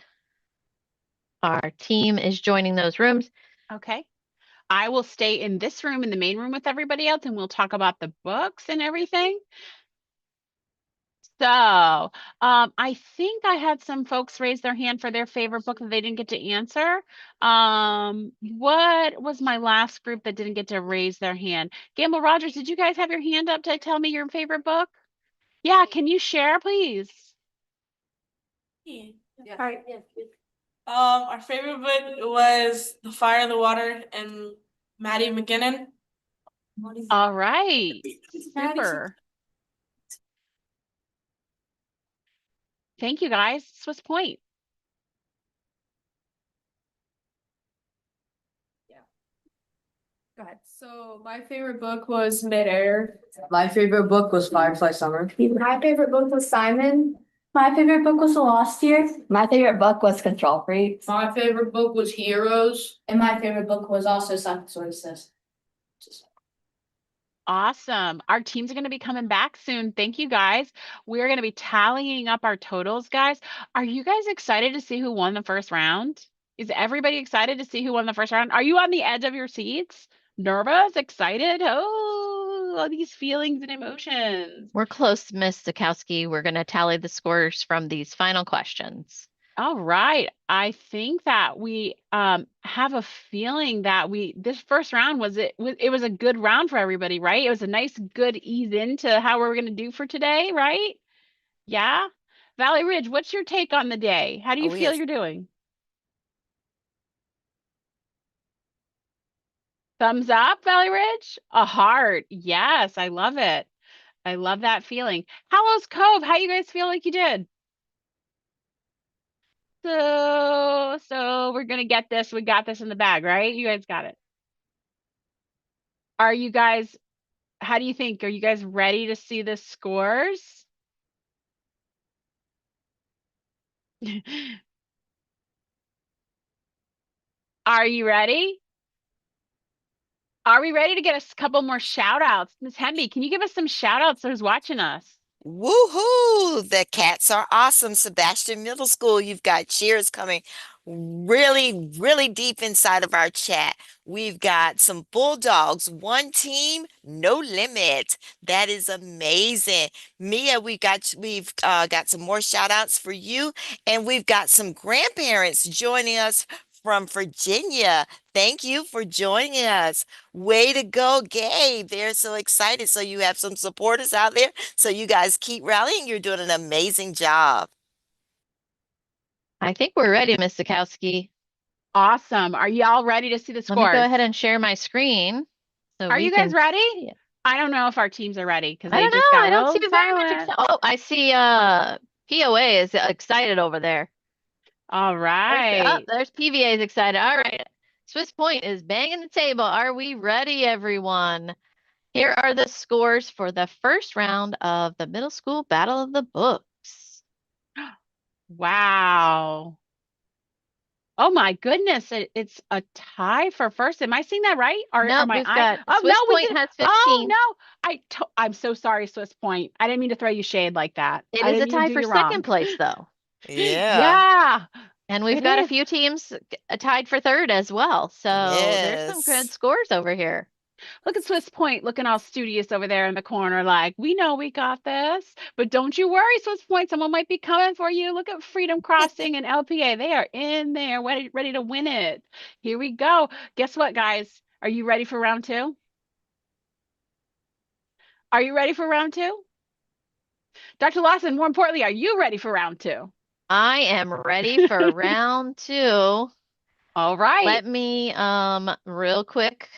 Speaker 2: Our team is joining those rooms.
Speaker 1: Okay. I will stay in this room, in the main room with everybody else, and we'll talk about the books and everything. So, I think I had some folks raise their hand for their favorite book that they didn't get to answer. What was my last group that didn't get to raise their hand? Gamble Rogers, did you guys have your hand up to tell me your favorite book? Yeah, can you share, please?
Speaker 14: Yeah.
Speaker 13: All right. Our favorite book was The Fire, the Water, and Maddie McGinnon.
Speaker 1: All right, super. Thank you, guys. Swiss Point.
Speaker 13: Okay, so my favorite book was Midair.
Speaker 8: My favorite book was Firefly Summer.
Speaker 14: My favorite book was Simon. My favorite book was The Lost Year.
Speaker 8: My favorite book was Control Freak.
Speaker 13: My favorite book was Heroes.
Speaker 14: And my favorite book was also Psychosources.
Speaker 1: Awesome. Our teams are going to be coming back soon. Thank you guys. We're going to be tallying up our totals, guys. Are you guys excited to see who won the first round? Is everybody excited to see who won the first round? Are you on the edge of your seats? Nervous? Excited? Oh, all these feelings and emotions.
Speaker 2: We're close, Miss Zakowski. We're going to tally the scores from these final questions.
Speaker 1: All right. I think that we have a feeling that this first round was a good round for everybody, right? It was a nice, good ease into how we're going to do for today, right? Yeah. Valley Ridge, what's your take on the day? How do you feel you're doing? Thumbs up, Valley Ridge? A heart. Yes, I love it. I love that feeling. Hallows Cove, how you guys feel like you did? So we're gonna get this. We got this in the bag, right? You guys got it. Are you guys, how do you think? Are you guys ready to see the scores? Are you ready? Are we ready to get a couple more shout outs? Ms. Hemby, can you give us some shout outs to who's watching us?
Speaker 5: Woohoo! The cats are awesome. Sebastian Middle School, you've got cheers coming really, really deep inside of our chat. We've got some Bulldogs, one team, no limit. That is amazing. Mia, we've got some more shout outs for you, and we've got some grandparents joining us from Virginia. Thank you for joining us. Way to go, Gabe. They're so excited. So you have some supporters out there. So you guys keep rallying. You're doing an amazing job.
Speaker 2: I think we're ready, Miss Zakowski.
Speaker 1: Awesome. Are y'all ready to see the scores?
Speaker 2: Let me go ahead and share my screen. So
Speaker 1: are you guys
Speaker 2: can...
Speaker 1: ready?
Speaker 2: Yeah.
Speaker 1: I don't know if our teams are ready because
Speaker 2: I
Speaker 1: they
Speaker 2: don't
Speaker 1: just
Speaker 2: know.
Speaker 1: got
Speaker 2: I don't see very
Speaker 1: silent.
Speaker 2: much excitement. Oh, I see POA is excited over there.
Speaker 1: All right.
Speaker 2: There's PVA is excited. All right. Swiss Point is banging the table. Are we ready, everyone? Here are the scores for the first round of the Middle School Battle of the Books.
Speaker 1: Wow. Oh my goodness, it's a tie for first. Am I seeing that right? Or
Speaker 2: no,
Speaker 1: am
Speaker 2: we've got Swiss Point has 15.
Speaker 1: Oh no, I'm so sorry, Swiss Point. I didn't mean to throw you shade like that.
Speaker 2: It is a tie for second place, though.
Speaker 1: Yeah.
Speaker 2: And we've got a few teams tied for third as well. So there's some good scores over here.
Speaker 1: Look at Swiss Point looking all studious over there in the corner like, we know we got this. But don't you worry, Swiss Point, someone might be coming for you. Look at Freedom Crossing and LPA. They are in there ready to win it. Here we go. Guess what, guys? Are you ready for round two? Are you ready for round two? Dr. Lawson, more importantly, are you ready for round two?
Speaker 2: I am ready for round two.
Speaker 1: All right.
Speaker 2: Let me real quick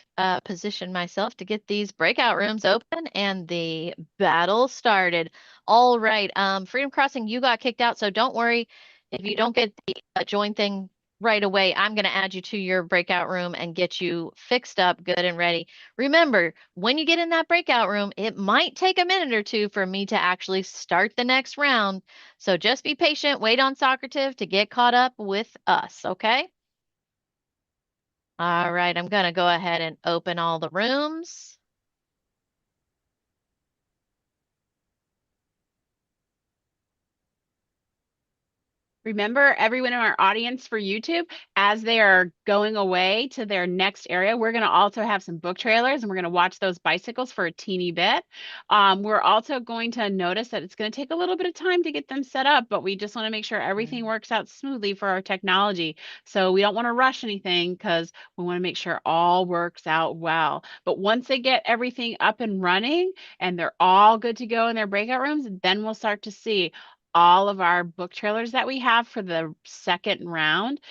Speaker 2: position myself to get these breakout rooms open and the battle started. All right. Freedom Crossing, you got kicked out, so don't worry if you don't get the join thing right away. I'm going to add you to your breakout room and get you fixed up, good and ready. Remember, when you get in that breakout room, it might take a minute or two for me to actually start the next round. So just be patient. Wait on Socrative to get caught up with us, okay? All right, I'm going to go ahead and open all the rooms.
Speaker 1: Remember, everyone in our audience for YouTube, as they are going away to their next area, we're going to also have some book trailers and we're going to watch those bicycles for a teeny bit. We're also going to notice that it's going to take a little bit of time to get them set up, but we just want to make sure everything works out smoothly for our technology. So we don't want to rush anything because we want to make sure all works out well. But once they get everything up and running and they're all good to go in their breakout rooms, then we'll start to see all of our book trailers that we have for the second round.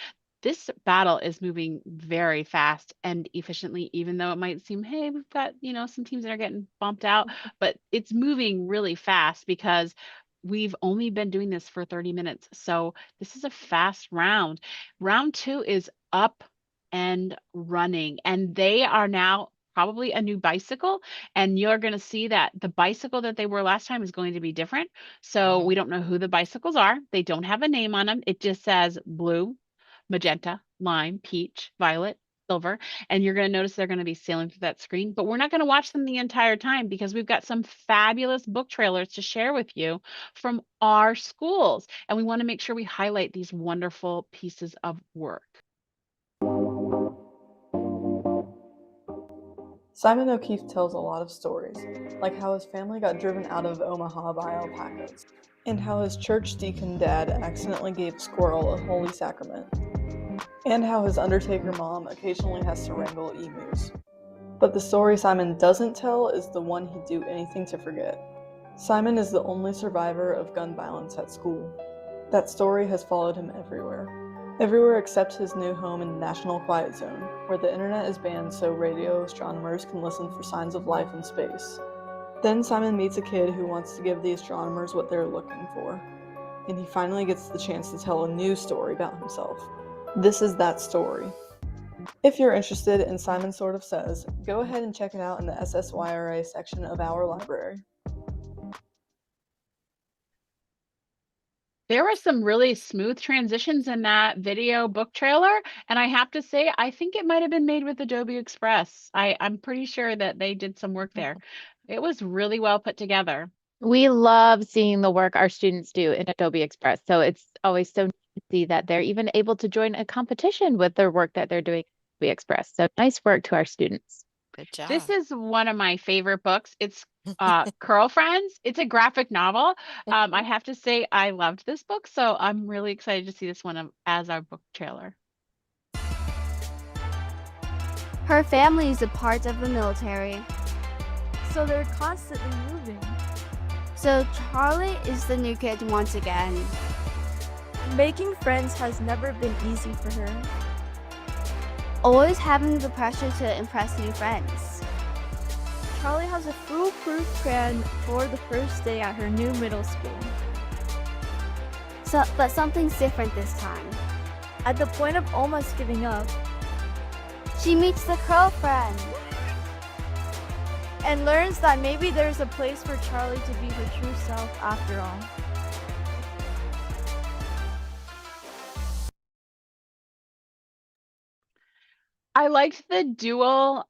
Speaker 1: This battle is moving very fast and efficiently, even though it might seem, hey, we've got, some teams that are getting bumped out, but it's moving really fast because we've only been doing this for 30 minutes. So this is a fast round. Round two is up and running, and they are now probably a new bicycle, and you're going to see that the bicycle that they were last time is going to be different. So we don't know who the bicycles are. They don't have a name on them. It just says blue, magenta, lime, peach, violet, silver, and you're going to notice they're going to be sailing through that screen, but we're not going to watch them the entire time because we've got some fabulous book trailers to share with you from our schools, and we want to make sure we highlight these wonderful pieces of work.
Speaker 15: Simon O'Keefe tells a lot of stories, like how his family got driven out of Omaha by alpacas, and how his church deacon dad accidentally gave a squirrel a holy sacrament, and how his undertaker mom occasionally has to wrangle emus. But the story Simon doesn't tell is the one he'd do anything to forget. Simon is the only survivor of gun violence at school. That story has followed him everywhere. Everywhere except his new home in National Quiet Zone, where the internet is banned so radio astronomers can listen for signs of life in space. Then Simon meets a kid who wants to give the astronomers what they're looking for, and he finally gets the chance to tell a new story about himself. This is that story. If you're interested in Simon Sort of Says, go ahead and check it out in the SSYRA section of our library.
Speaker 1: There were some really smooth transitions in that video book trailer, and I have to say, I think it might have been made with Adobe Express. I'm pretty sure that they did some work there. It was really well put together.
Speaker 18: We love seeing the work our students do in Adobe Express. So it's always so neat to see that they're even able to join a competition with their work that they're doing in Adobe Express. So nice work to our students.
Speaker 5: Good job.
Speaker 1: This is one of my favorite books. It's Curl Friends. It's a graphic novel. I have to say I loved this book, so I'm really excited to see this one as our book trailer.
Speaker 6: Her family is a part of the military, so they're constantly moving. So Charlie is the new kid once again. Making friends has never been easy for her. Always having the pressure to impress new friends. Charlie has a foolproof plan for the first day at her new middle school. But something's different this time. At the point of almost giving up, she meets the Curl Friend and learns that maybe there's a place for Charlie to be her true self after all.
Speaker 1: I liked the dual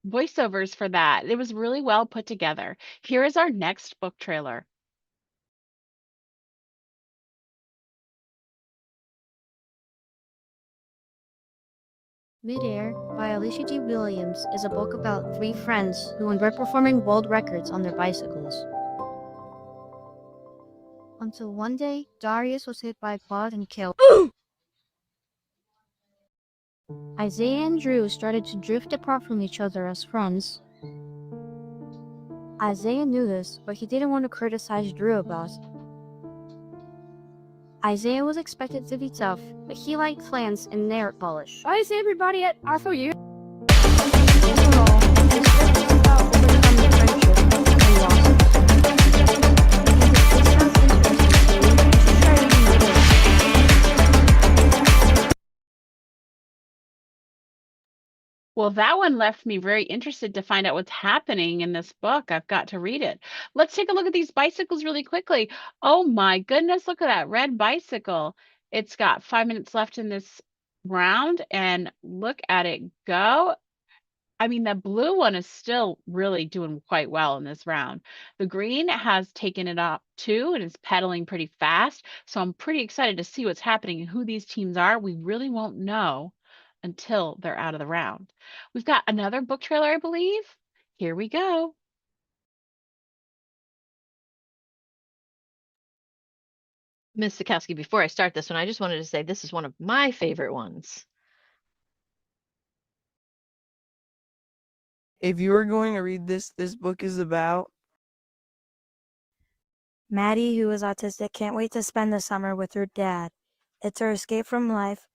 Speaker 1: voiceovers for that. It was really well put together. Here is our next book trailer.
Speaker 17: Midair by Alicia G. Williams is a book about three friends who enjoy performing world records on their bicycles. Until one day, Darius was hit by a quad and killed. Isaiah and Drew started to drift apart from each other as friends. Isaiah knew this, but he didn't want to criticize Drew about it. Isaiah was expected to be tough, but he liked plans and nail polish.
Speaker 6: Why is everybody at RFOU?
Speaker 17: Overall, this book is about overcoming friendship and loss. If this sounds interesting to you, you should try reading it.
Speaker 1: Well, that one left me very interested to find out what's happening in this book. I've got to read it. Let's take a look at these bicycles really quickly. Oh my goodness, look at that red bicycle. It's got 5 minutes left in this round, and look at it go. I mean, the blue one is still really doing quite well in this round. The green has taken it up too and is pedaling pretty fast. So I'm pretty excited to see what's happening and who these teams are. We really won't know until they're out of the round. We've got another book trailer, I believe. Here we go.
Speaker 2: Ms. Sikowski, before I start this one, I just wanted to say this is one of my favorite ones.
Speaker 19: If you were going to read this book is about
Speaker 6: Maddie, who is autistic, can't wait to spend the summer with her dad. It's her escape from life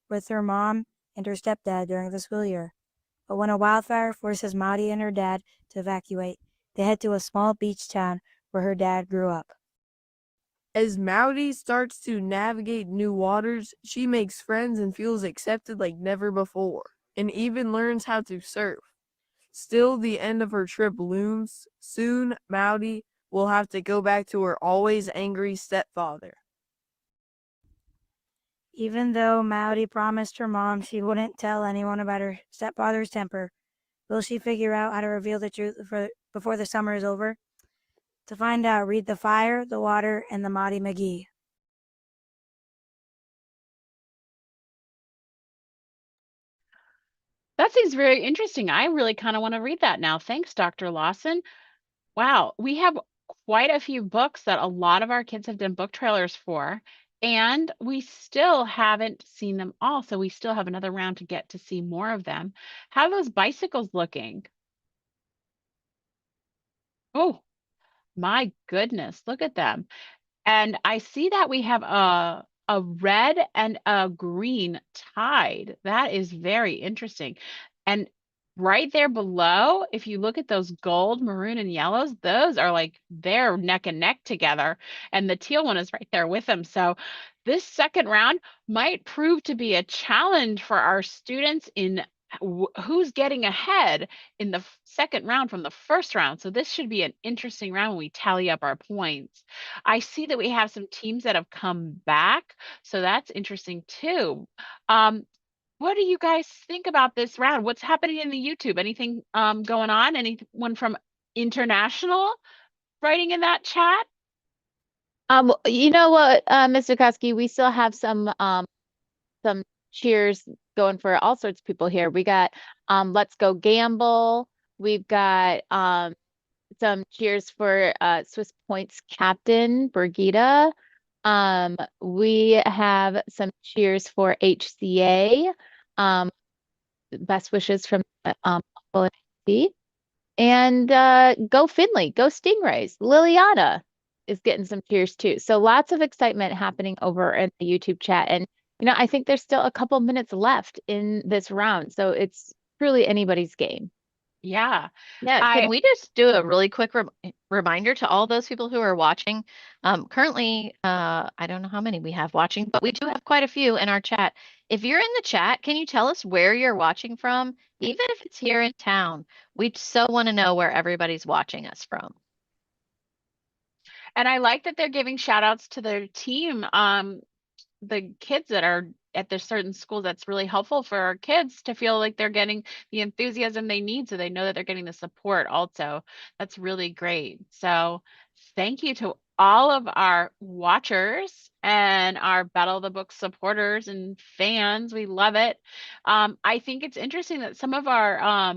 Speaker 6: with her mom and her stepdad during the school year. But when a wildfire forces Maddie and her dad to evacuate, they head to a small beach town where her dad grew up.
Speaker 19: As Maddie starts to navigate new waters, she makes friends and feels accepted like never before, and even learns how to surf. Still, the end of her trip looms. Soon, Mowdy will have to go back to her always angry stepfather.
Speaker 3: Even though Mowdy promised her mom she wouldn't tell anyone about her stepfather's temper, will she figure out how to reveal the truth before the summer is over? To find out, read The Fire, the Water, and the Maudie McGee.
Speaker 1: That seems very interesting. I really kind of want to read that now. Thanks, Dr. Lawson. Wow, we have quite a few books that a lot of our kids have done book trailers for, and we still haven't seen them all. So we still have another round to get to see more of them. How are those bicycles looking? Oh, my goodness, look at them. And I see that we have a red and a green tied. That is very interesting. And right there below, if you look at those gold, maroon, and yellows, those are like they're neck and neck together. And the teal one is right there with them. So this second round might prove to be a challenge for our students in who's getting ahead in the second round from the first round. So this should be an interesting round when we tally up our points. I see that we have some teams that have come back, so that's interesting too. What do you guys think about this round? What's happening in the YouTube? Anything going on? Anyone from international writing in that chat?
Speaker 18: You know what, Ms. Dukowski, we still have some cheers going for all sorts of people here. We got Let's Go Gamble. We've got some cheers for Swiss Points captain Birgitta. We have some cheers for HCA. Best wishes from Uncle and go Finley, go Stingrays. Liliana is getting some cheers too. So lots of excitement happening over in the YouTube chat. And you know, I think there's still a couple minutes left in this round. So it's truly anybody's game.
Speaker 1: Yeah.
Speaker 2: Yeah, can we just do a really quick reminder to all those people who are watching? Currently, I don't know how many we have watching, but we do have quite a few in our chat. If you're in the chat, can you tell us where you're watching from? Even if it's here in town, we so want to know where everybody's watching us from.
Speaker 1: And I like that they're giving shout outs to their team. The kids that are at the certain schools, that's really helpful for our kids to feel like they're getting the enthusiasm they need, so they know that they're getting the support also. That's really great. So thank you to all of our watchers and our Battle of the Book supporters and fans. We love it. I think it's interesting that some of our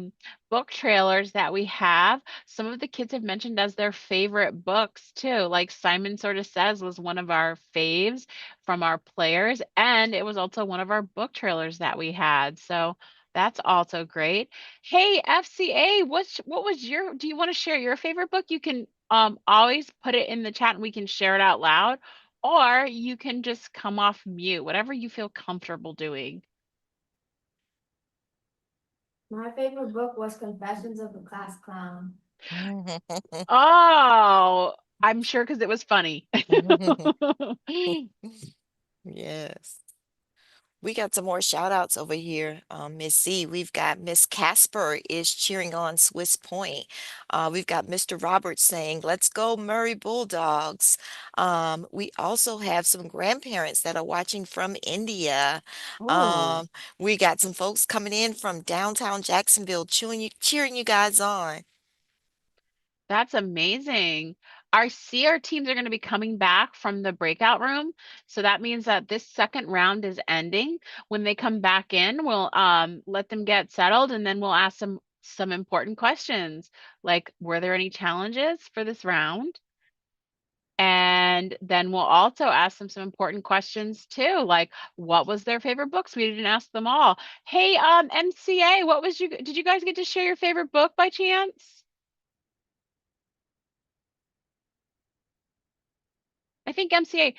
Speaker 1: book trailers that we have, some of the kids have mentioned as their favorite books too. Like Simon Sort of Says was one of our faves from our players, and it was also one of our book trailers that we had. So that's also great. Hey, FCA, do you want to share your favorite book? You can always put it in the chat and we can share it out loud, or you can just come off mute, whatever you feel comfortable doing.
Speaker 13: My favorite book was Confessions of a Class Clown.
Speaker 1: Oh, I'm sure because it was funny.
Speaker 5: Yes. We got some more shout outs over here. Miss Z, we've got Miss Casper is cheering on Swiss Point. We've got Mr. Roberts saying, let's go Murray Bulldogs. We also have some grandparents that are watching from India. We got some folks coming in from downtown Jacksonville cheering you guys on.
Speaker 1: That's amazing. Our teams are going to be coming back from the breakout room. So that means that this second round is ending. When they come back in, we'll let them get settled, and then we'll ask them some important questions, like, were there any challenges for this round? And then we'll also ask them some important questions too, like, what was their favorite books? We didn't ask them all. Hey, MCA, did you guys get to share your favorite book by chance? I think MCA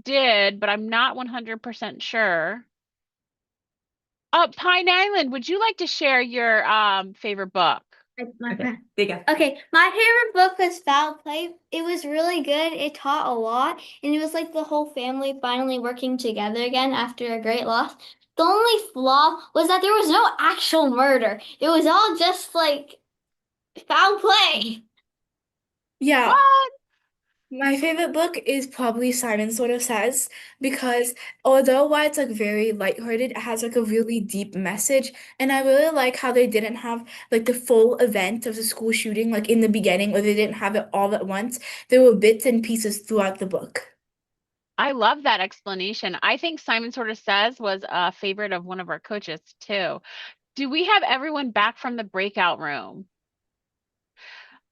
Speaker 1: did, but I'm not 100% sure. Pine Island, would you like to share your favorite book?
Speaker 16: Okay, my favorite book was Foul Play. It was really good. It taught a lot, and it was like the whole family finally working together again after a great loss. The only flaw was that there was no actual murder. It was all just like Foul play.
Speaker 7: Yeah.
Speaker 1: What?
Speaker 7: My favorite book is probably Simon Sort of Says, because although why it's like very lighthearted, it has like a really deep message. And I really like how they didn't have like the full event of the school shooting like in the beginning, or they didn't have it all at once. There were bits and pieces throughout the book.
Speaker 1: I love that explanation. I think Simon Sort of Says was a favorite of one of our coaches too. Do we have everyone back from the breakout room?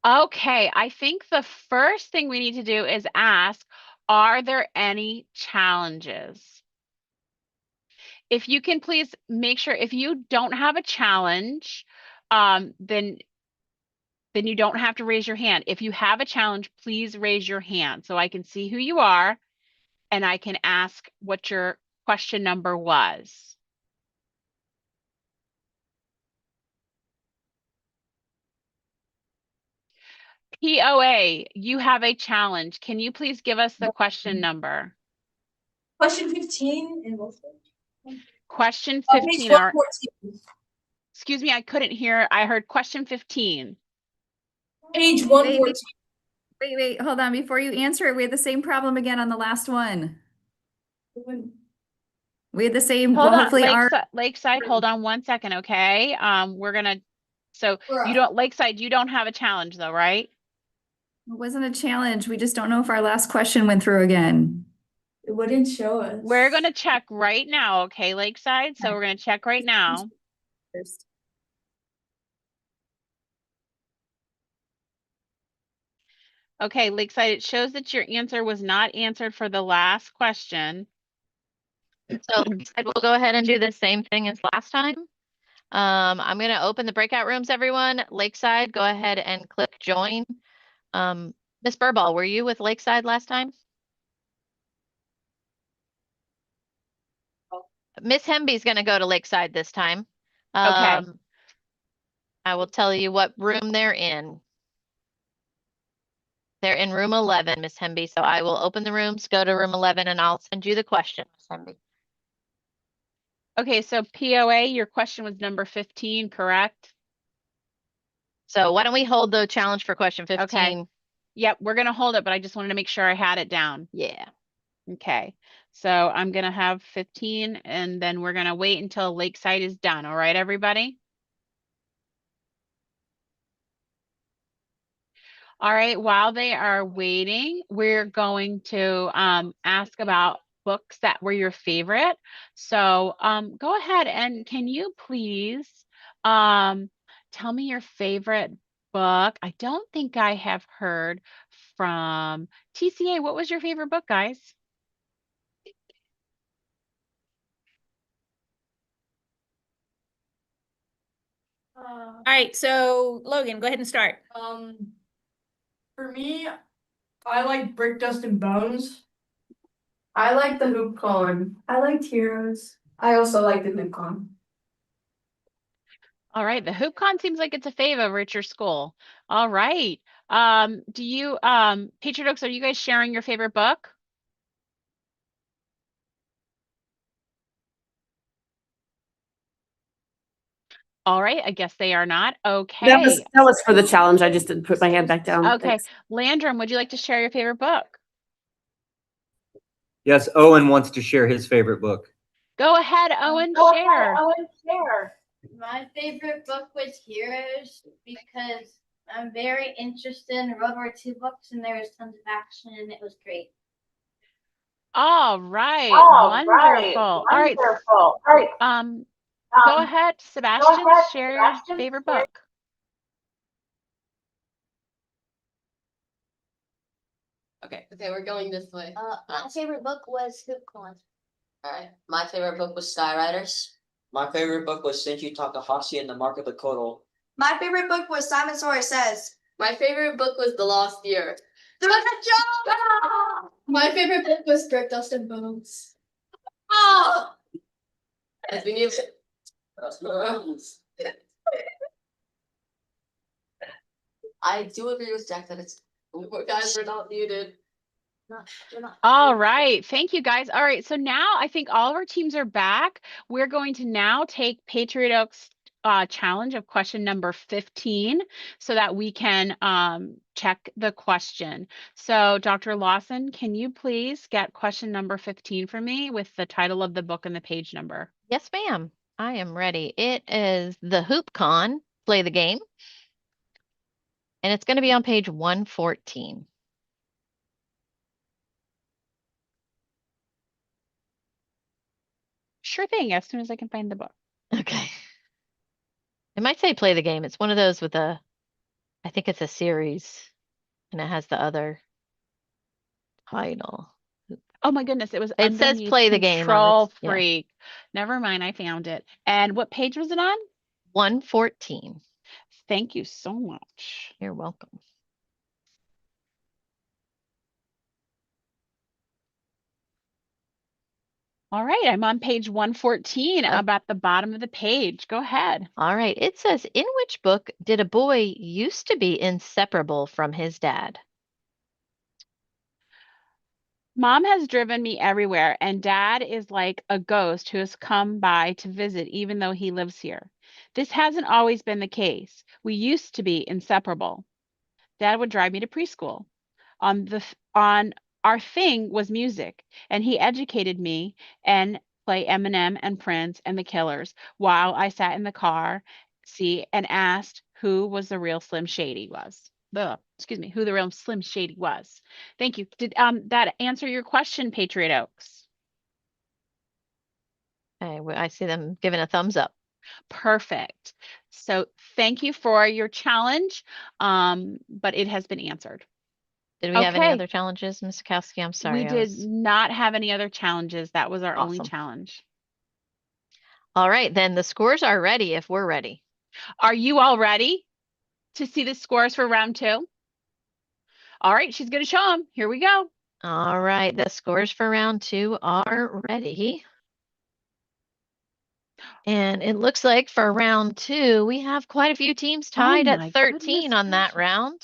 Speaker 1: Okay, I think the first thing we need to do is ask, are there any challenges? If you can please make sure, if you don't have a challenge, then you don't have to raise your hand. If you have a challenge, please raise your hand so I can see who you are and I can ask what your question number was. POA, you have a challenge. Can you please give us the question number?
Speaker 13: Question 15 in both.
Speaker 1: Question
Speaker 13: Page
Speaker 1: 15.
Speaker 13: 114.
Speaker 1: Excuse me, I couldn't hear. I heard question 15.
Speaker 13: Page 114.
Speaker 20: Wait, hold on. Before you answer it, we had the same problem again on the last one. We had the same,
Speaker 1: Hold
Speaker 20: well,
Speaker 1: on,
Speaker 20: hopefully our,
Speaker 1: Lakeside, hold on one second, okay? We're gonna, so you don't, Lakeside, you don't have a challenge though, right?
Speaker 20: it wasn't a challenge. We just don't know if our last question went through again.
Speaker 13: It wouldn't show us.
Speaker 1: We're gonna check right now, okay, Lakeside? So we're gonna check right now.
Speaker 20: First.
Speaker 1: Okay, Lakeside, it shows that your answer was not answered for the last question.
Speaker 2: So Lakeside, we'll go ahead and do the same thing as last time. I'm going to open the breakout rooms, everyone. Lakeside, go ahead and click join. Miss Burball, were you with Lakeside last time? Miss Hemby's going to go to Lakeside this time.
Speaker 1: Okay.
Speaker 2: I will tell you what room they're in. They're in room 11, Miss Hemby. So I will open the rooms, go to room 11, and I'll send you the question, Miss Hemby.
Speaker 1: Okay, so POA, your question was number 15, correct?
Speaker 2: So why don't we hold the challenge for question 15?
Speaker 1: Okay. Yep, we're gonna hold it, but I just wanted to make sure I had it down.
Speaker 2: Yeah.
Speaker 1: Okay, so I'm gonna have 15 and then we're gonna wait until Lakeside is done. All right, everybody? All right, while they are waiting, we're going to ask about books that were your favorite. So go ahead and can you please tell me your favorite book? I don't think I have heard from TCA. What was your favorite book, guys?
Speaker 11: All
Speaker 22: right, so Logan, go ahead and start.
Speaker 13: For me, I like Brick, Dust, and Bones. I like the Hoop Con. I liked Heroes. I also like the Hoop Con.
Speaker 1: All right, the HoopCon seems like it's a fave over at your school. All right. Do you Patriot Oaks, are you guys sharing your favorite book? All right, I guess they are not. Okay.
Speaker 8: That was for the challenge. I just didn't put my hand back down.
Speaker 1: Okay.
Speaker 8: Thanks.
Speaker 1: Landrum, would you like to share your favorite book?
Speaker 10: Yes, Owen wants to share his favorite book.
Speaker 1: Go ahead, Owen, share.
Speaker 16: My favorite book was Heroes because I'm very interested in World War II books and there was tons of action and it was great.
Speaker 1: All right. Wonderful. All right. Go ahead, Sebastian, share your favorite book.
Speaker 23: Okay, we're going this way.
Speaker 16: My favorite book was HoopCon.
Speaker 23: Alright, my favorite book was Skyriders.
Speaker 25: My favorite book was Senju Takahashi and the Mark of the Kotal.
Speaker 11: My favorite book was Simon Sort Says.
Speaker 23: My favorite book was The Lost Year.
Speaker 11: Good job!
Speaker 23: My favorite book was Brick, Dust, and Bones.
Speaker 11: Oh!
Speaker 23: As we need I do agree with Jack that it's guys are not muted.
Speaker 1: All right. Thank you, guys. All right. So now I think all of our teams are back. We're going to now take Patriot Oaks challenge of question number 15 so that we can check the question. So Dr. Lawson, can you please get question number 15 for me with the title of the book and the page number?
Speaker 2: Yes, ma'am. I am ready. It is The Hoop Con, Play the Game. And it's going to be on page 114.
Speaker 1: Sure thing, as soon as I can find the book.
Speaker 2: Okay. It might say Play the Game. It's one of those with I think it's a series, and it has the other title.
Speaker 1: Oh my goodness, it was
Speaker 2: It says
Speaker 1: underneath
Speaker 2: Play the Game on
Speaker 1: Control
Speaker 2: this. Yeah.
Speaker 1: Freak. Never mind, I found it. And what page was it on?
Speaker 2: 114.
Speaker 1: Thank you so much.
Speaker 2: You're welcome.
Speaker 1: All right, I'm on page 114. I'm at the bottom of the page. Go ahead.
Speaker 2: All right. It says, in which book did a boy used to be inseparable from his dad?
Speaker 1: Mom has driven me everywhere, and Dad is like a ghost who has come by to visit, even though he lives here. This hasn't always been the case. We used to be inseparable. Dad would drive me to preschool. On our thing was music, and he educated me and play Eminem and Prince and the Killers while I sat in the car seat and asked who was the real Slim Shady was. Who the real Slim Shady was. Thank you. Did that answer your question, Patriot Oaks?
Speaker 2: I see them giving a thumbs up.
Speaker 1: Perfect. So thank you for your challenge, but it has been answered.
Speaker 2: Did we have any other challenges, Ms. Kowski? I'm sorry.
Speaker 1: We did not have any other challenges. That was our only
Speaker 2: Awesome.
Speaker 1: challenge.
Speaker 2: All right, then the scores are ready if we're ready.
Speaker 1: Are you all ready to see the scores for round 2? All right, she's going to show them. Here we go.
Speaker 2: All right, the scores for round 2 are ready. And it looks like for round 2, we have quite a few teams tied at 13 on that round.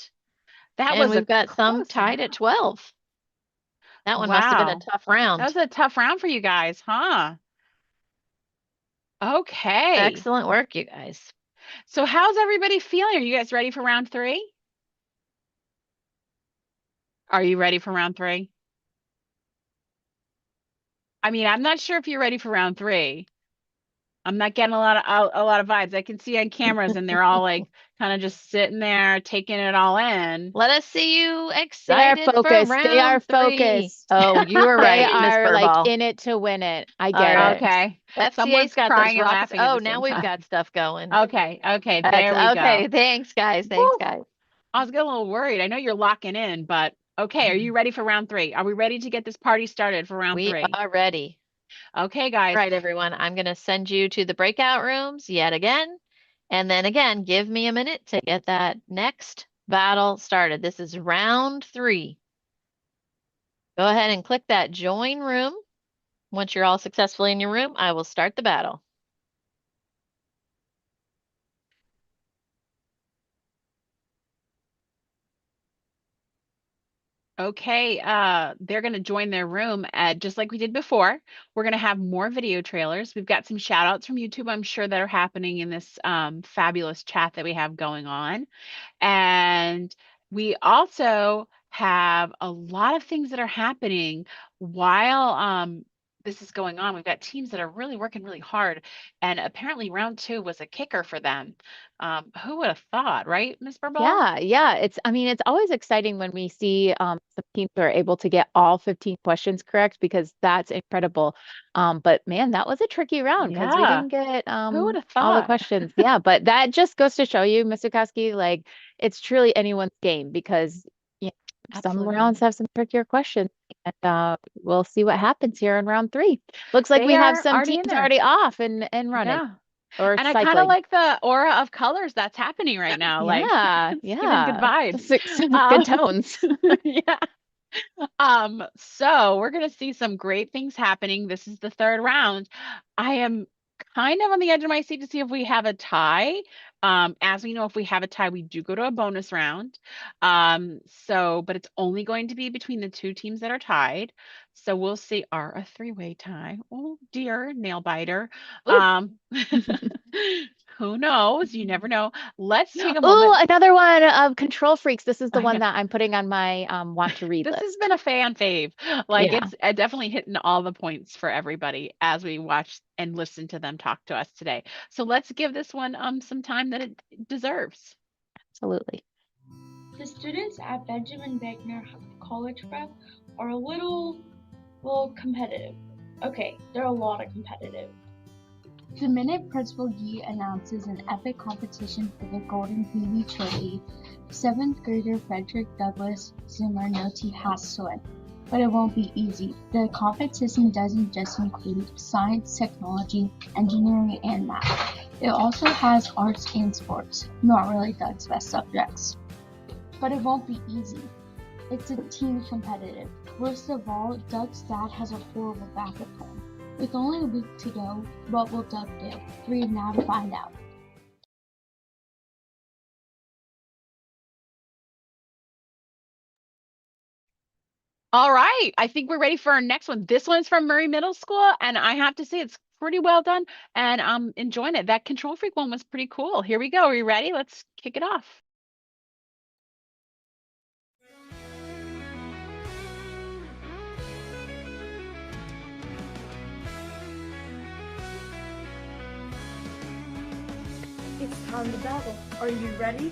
Speaker 2: And we've got some tied at 12. That one must have been a tough round.
Speaker 1: That was a tough round for you guys, huh? Okay.
Speaker 2: Excellent work, you guys.
Speaker 1: So how's everybody feeling? Are you guys ready for round 3? Are you ready for round 3? I mean, I'm not sure if you're ready for round 3. I'm not getting a lot of vibes. I can see on cameras and they're all like kind of just sitting there taking it all in.
Speaker 2: Let us see you excited.
Speaker 18: They are focused.
Speaker 2: For round
Speaker 18: They are
Speaker 2: 3.
Speaker 18: focused.
Speaker 2: Oh, you were right.
Speaker 18: They are like in it to win it. I get it.
Speaker 1: Okay.
Speaker 2: FCA's got those
Speaker 1: crying and
Speaker 2: rockets.
Speaker 1: laughing at
Speaker 2: Oh,
Speaker 1: the
Speaker 2: now
Speaker 1: same
Speaker 2: we've
Speaker 1: time.
Speaker 2: got stuff going.
Speaker 1: Okay. Okay. There we go.
Speaker 2: Okay. Thanks, guys. Thanks, guys.
Speaker 1: I was getting a little worried. I know you're locking in, but okay. Are you ready for round 3? Are we ready to get this party started for round 3?
Speaker 2: We are ready.
Speaker 1: Okay, guys.
Speaker 2: All right, everyone. I'm going to send you to the breakout rooms yet again. And then again, give me a minute to get that next battle started. This is round 3. Go ahead and click that join room. Once you're all successfully in your room, I will start the battle.
Speaker 1: Okay, they're going to join their room just like we did before. We're going to have more video trailers. We've got some shout outs from YouTube, I'm sure, that are happening in this fabulous chat that we have going on. And we also have a lot of things that are happening while this is going on. We've got teams that are really working really hard. And apparently round 2 was a kicker for them. Who would have thought, right, Ms. Burball?
Speaker 18: Yeah. It's always exciting when we see some teams are able to get all 15 questions correct, because that's incredible. But man, that was a tricky round because we
Speaker 1: Yeah.
Speaker 18: didn't get
Speaker 1: Who would have
Speaker 18: all the
Speaker 1: thought?
Speaker 18: questions. Yeah, but that just goes to show you, Mr. Kowski, like it's truly anyone's game, because some rounds have some trickier questions. And we'll see what happens here in round 3. Looks like
Speaker 1: They
Speaker 18: we have
Speaker 1: are
Speaker 18: some
Speaker 1: already in
Speaker 18: teams
Speaker 1: there.
Speaker 18: already off and running.
Speaker 1: Yeah.
Speaker 18: Or
Speaker 1: And I
Speaker 18: cycling.
Speaker 1: kind of like the aura of colors that's happening right now. Like,
Speaker 18: Yeah,
Speaker 1: it's giving good vibes.
Speaker 18: Some good tones.
Speaker 1: Yeah. So we're gonna see some great things happening. This is the 3rd round. I am kind of on the edge of my seat to see if we have a tie. As we know, if we have a tie, we do go to a bonus round. But it's only going to be between the 2 teams that are tied. So we'll see. Are a 3-way tie. Oh dear, nail biter. Who knows? You never know. Let's take a
Speaker 18: Oh,
Speaker 1: moment.
Speaker 18: another one of Control Freaks. This is the one that I'm putting on my want to read
Speaker 1: This
Speaker 18: list.
Speaker 1: has been a fan fave. Like
Speaker 18: Yeah.
Speaker 1: it's definitely hitting all the points for everybody as we watch and listen to them talk to us today. So let's give this one some time that it deserves.
Speaker 18: Absolutely.
Speaker 4: The students at Benjamin Wagner College Prep are a little competitive. Okay, they're a lot of competitive. The minute Principal Yi announces an epic competition for the Golden BB Trophy, 7th grader Frederick Douglass Zimmer knows he has to win. But it won't be easy. The competition doesn't just include science, technology, engineering, and math. It also has arts and sports, not really Doug's best subjects. But it won't be easy. It's a team competitive. Worst of all, Doug's dad has a horrible backup plan. With only a week to go, what will Doug do? Read now to find out.
Speaker 1: All right, I think we're ready for our next one. This one's from Murray Middle School, and I have to say it's pretty well done, and I'm enjoying it. That Control Freak one was pretty cool. Here we go. Are you ready? Let's kick it off.
Speaker 7: It's time to battle. Are you ready?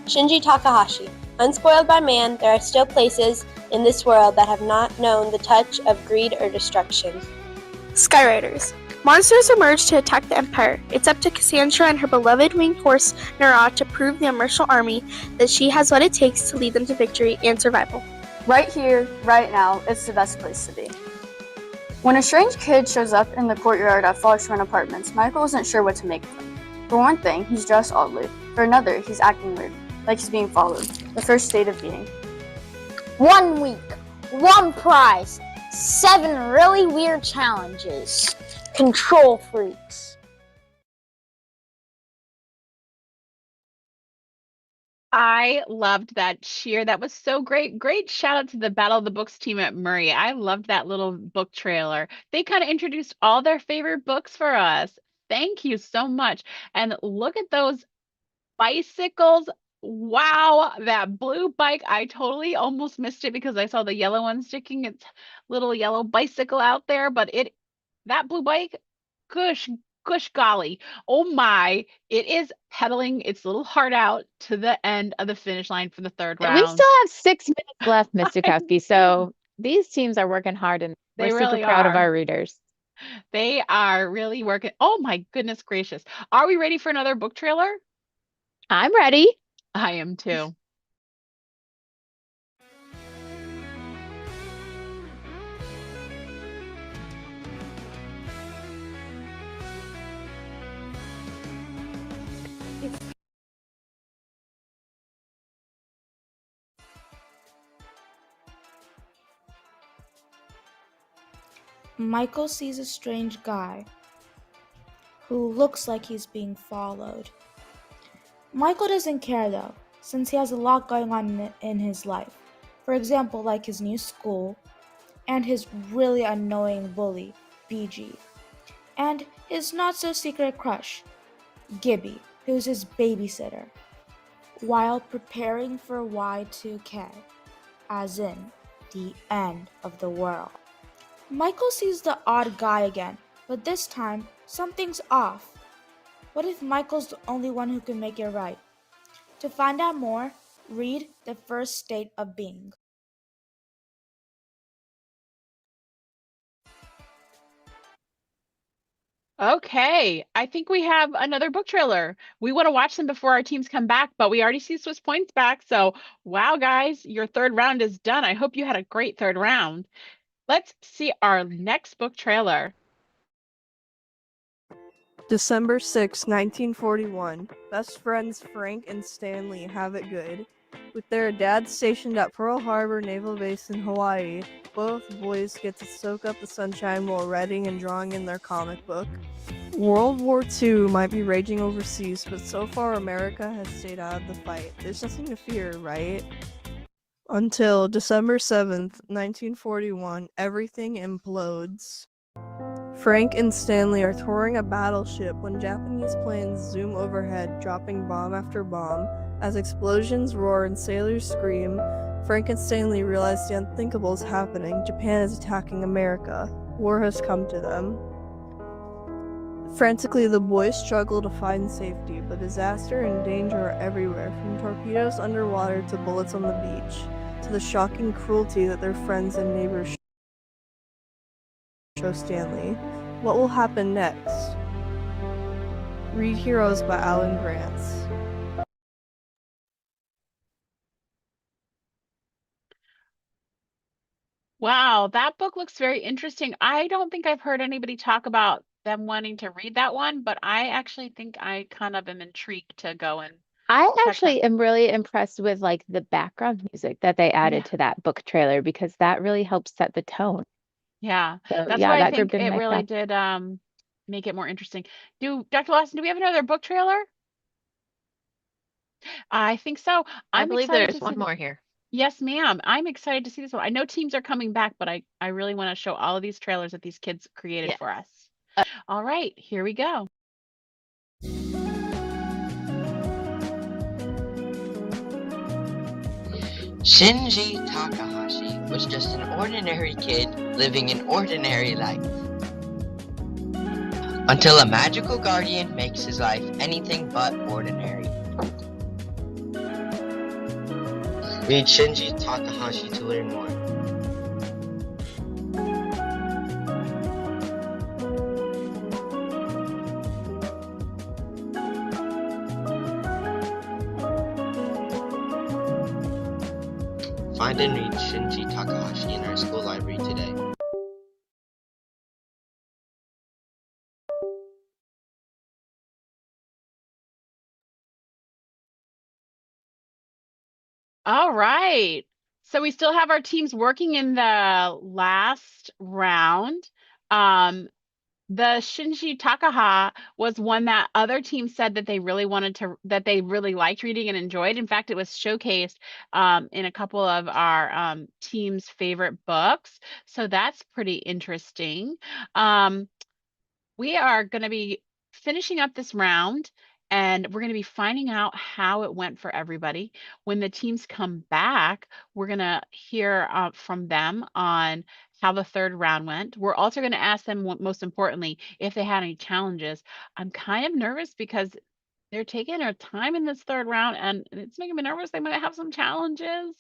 Speaker 9: Shinji Takahashi. Unspoiled by man, there are still places in this world that have not known the touch of greed or destruction.
Speaker 12: Skyriders. Monsters emerge to attack the Empire. It's up to Cassandra and her beloved winged horse, Nara, to prove the Immortal Army that she has what it takes to lead them to victory and survival.
Speaker 21: Right here, right now, it's the best place to be. When a strange kid shows up in the courtyard at Foxrun Apartments, Michael isn't sure what to make of him. For one thing, he's dressed oddly. For another, he's acting weird, like he's being followed. The first state of being.
Speaker 16: 1 week, 1 prize, 7 really weird challenges. Control freaks.
Speaker 1: I loved that cheer. That was so great. Great shout out to the Battle of the Books team at Murray. I loved that little book trailer. They kind of introduced all their favorite books for us. Thank you so much. And look at those bicycles. Wow, that blue bike. I totally almost missed it because I saw the yellow one sticking its little yellow bicycle out there, but that blue bike, gosh golly, oh my, it is pedaling its little heart out to the end of the finish line for the third round.
Speaker 18: We still have 6 minutes left, Ms. Dukowski. So these teams are working hard and
Speaker 1: They
Speaker 18: we're
Speaker 1: really
Speaker 18: super proud of
Speaker 1: are.
Speaker 18: our readers.
Speaker 1: They are really working. Oh my goodness gracious. Are we ready for another book trailer?
Speaker 18: I'm ready.
Speaker 1: I am too.
Speaker 3: Michael sees a strange guy who looks like he's being followed. Michael doesn't care though, since he has a lot going on in his life. For example, like his new school, and his really annoying bully, BG, and his not-so-secret crush, Gibby, who's his babysitter, while preparing for Y2K, as in the end of the world. Michael sees the odd guy again, but this time, something's off. What if Michael's the only one who can make it right? To find out more, read The First State of Being.
Speaker 1: Okay, I think we have another book trailer. We want to watch them before our teams come back, but we already see Swiss Points back. So, wow, guys, your third round is done. I hope you had a great third round. Let's see our next book trailer.
Speaker 19: December 6, 1941. Best friends Frank and Stanley have it good. With their dads stationed at Pearl Harbor Naval Base in Hawaii, both boys get to soak up the sunshine while writing and drawing in their comic book. World War II might be raging overseas, but so far America has stayed out of the fight. There's nothing to fear, right? Until December 7th, 1941, everything implodes. Frank and Stanley are touring a battleship when Japanese planes zoom overhead, dropping bomb after bomb. As explosions roar and sailors scream, Frank and Stanley realize the unthinkable is happening. Japan is attacking America. War has come to them. Frantically, the boys struggle to find safety, but disaster and danger are everywhere, from torpedoes underwater to bullets on the beach, to the shocking cruelty that their friends and neighbors show Stanley. What will happen next? Read Heroes by Alan Grants.
Speaker 1: Wow, that book looks very interesting. I don't think I've heard anybody talk about them wanting to read that one, but I actually think I kind of am intrigued to go and
Speaker 18: I
Speaker 1: check that.
Speaker 18: actually am really impressed with like the background music that they added
Speaker 1: Yeah.
Speaker 18: to that book trailer because that really helps set the tone.
Speaker 1: Yeah,
Speaker 18: So
Speaker 1: that's
Speaker 18: yeah,
Speaker 1: why I
Speaker 18: that group
Speaker 1: think
Speaker 18: did a
Speaker 1: it
Speaker 18: nice
Speaker 1: really
Speaker 18: job.
Speaker 1: did make it more interesting. Dr. Lawson, do we have another book trailer? I think so.
Speaker 2: I
Speaker 1: I'm
Speaker 2: believe
Speaker 1: excited
Speaker 2: there's
Speaker 1: to
Speaker 2: one
Speaker 1: see
Speaker 2: more here.
Speaker 1: Yes, ma'am. I'm excited to see this one. I know teams are coming back, but I really want to show all of these trailers that these kids created
Speaker 2: Yes.
Speaker 1: for us. All right, here we go.
Speaker 6: Shinji Takahashi was just an ordinary kid living an ordinary life. Until a magical guardian makes his life anything but ordinary. Read Shinji Takahashi to learn more. Find and read Shinji Takahashi in our school library today.
Speaker 1: All right. So we still have our teams working in the last round. The Shinji Takaha was one that other teams said that they really that they really liked reading and enjoyed. In fact, it was showcased in a couple of our teams' favorite books. So that's pretty interesting. We are going to be finishing up this round and we're going to be finding out how it went for everybody. When the teams come back, we're going to hear from them on how the third round went. We're also going to ask them, most importantly, if they had any challenges. I'm kind of nervous because they're taking their time in this third round and it's making me nervous. They might have some challenges.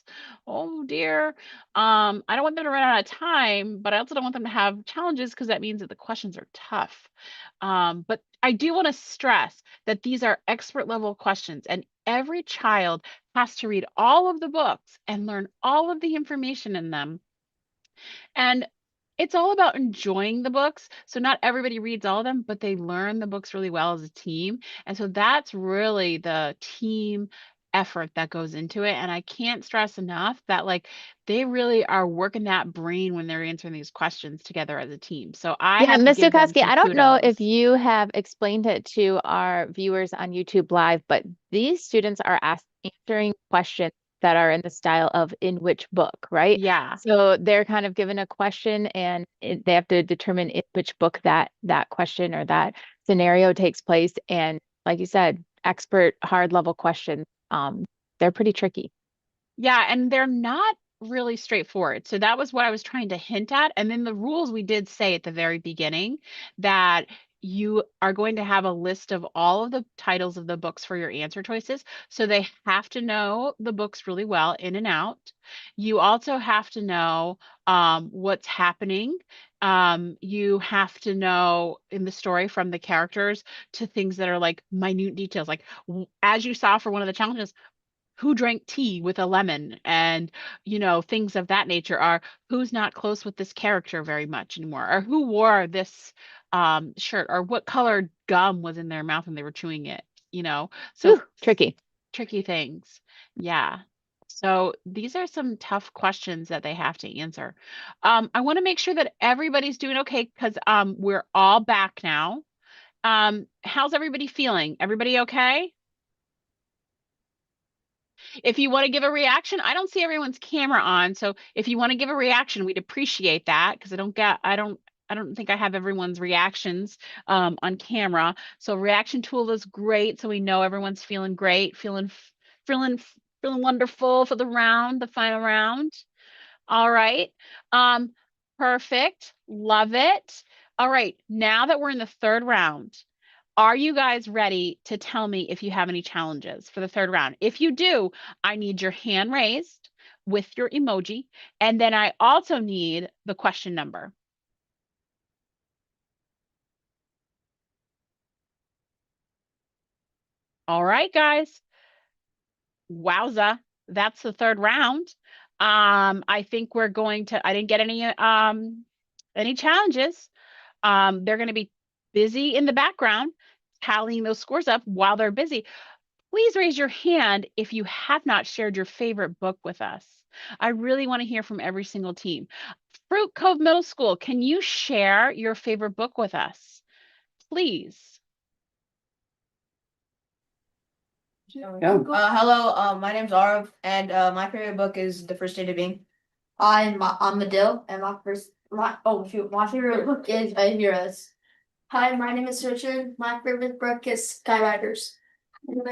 Speaker 1: Oh dear. I don't want them to run out of time, but I also don't want them to have challenges because that means that the questions are tough. But I do want to stress that these are expert level questions and every child has to read all of the books and learn all of the information in them. And it's all about enjoying the books. So not everybody reads all of them, but they learn the books really well as a team. And so that's really the team effort that goes into it. And I can't stress enough that like they really are working that brain when they're answering these questions together as a team. So I
Speaker 18: Yeah,
Speaker 1: have to
Speaker 18: Ms.
Speaker 1: give them
Speaker 18: Dukowski,
Speaker 1: some
Speaker 18: I don't know if
Speaker 1: kudos.
Speaker 18: you have explained it to our viewers on YouTube Live, but these students are answering questions that are in the style of in which book, right?
Speaker 1: Yeah.
Speaker 18: So they're kind of given a question and they have to determine in which book that question or that scenario takes place. And like you said, expert hard level questions, they're pretty tricky.
Speaker 1: Yeah, and they're not really straightforward. So that was what I was trying to hint at. And then the rules we did say at the very beginning that you are going to have a list of all of the titles of the books for your answer choices. So they have to know the books really well in and out. You also have to know what's happening. You have to know in the story from the characters to things that are like minute details. Like as you saw for one of the challenges, who drank tea with a lemon and things of that nature are who's not close with this character very much anymore or who wore this shirt or what colored gum was in their mouth when they were chewing it so
Speaker 18: Ooh, tricky
Speaker 1: things. Yeah. So these are some tough questions that they have to answer. I want to make sure that everybody's doing okay because we're all back now. How's everybody feeling? Everybody okay? If you want to give a reaction, I don't see everyone's camera on. So if you want to give a reaction, we'd appreciate that because I don't think I have everyone's reactions on camera. So reaction tool is great. So we know everyone's feeling great, feeling wonderful for the final round. All right. Perfect. Love it. All right. Now that we're in the third round, are you guys ready to tell me if you have any challenges for the third round? If you do, I need your hand raised with your emoji. And then I also need the question number. All right, guys. Wowza. That's the third round. I think we're going to, I didn't get any challenges. They're going to be busy in the background, tallying those scores up while they're busy. Please raise your hand if you have not shared your favorite book with us. I really want to hear from every single team. Fruit Cove Middle School, can you share your favorite book with us? Please.
Speaker 13: Hello, my name's Arav, and my favorite book is The First State of Being. I'm Medill, and my favorite book is Heroes.
Speaker 5: Hi, my name is Richard. My favorite book is Skyriders. And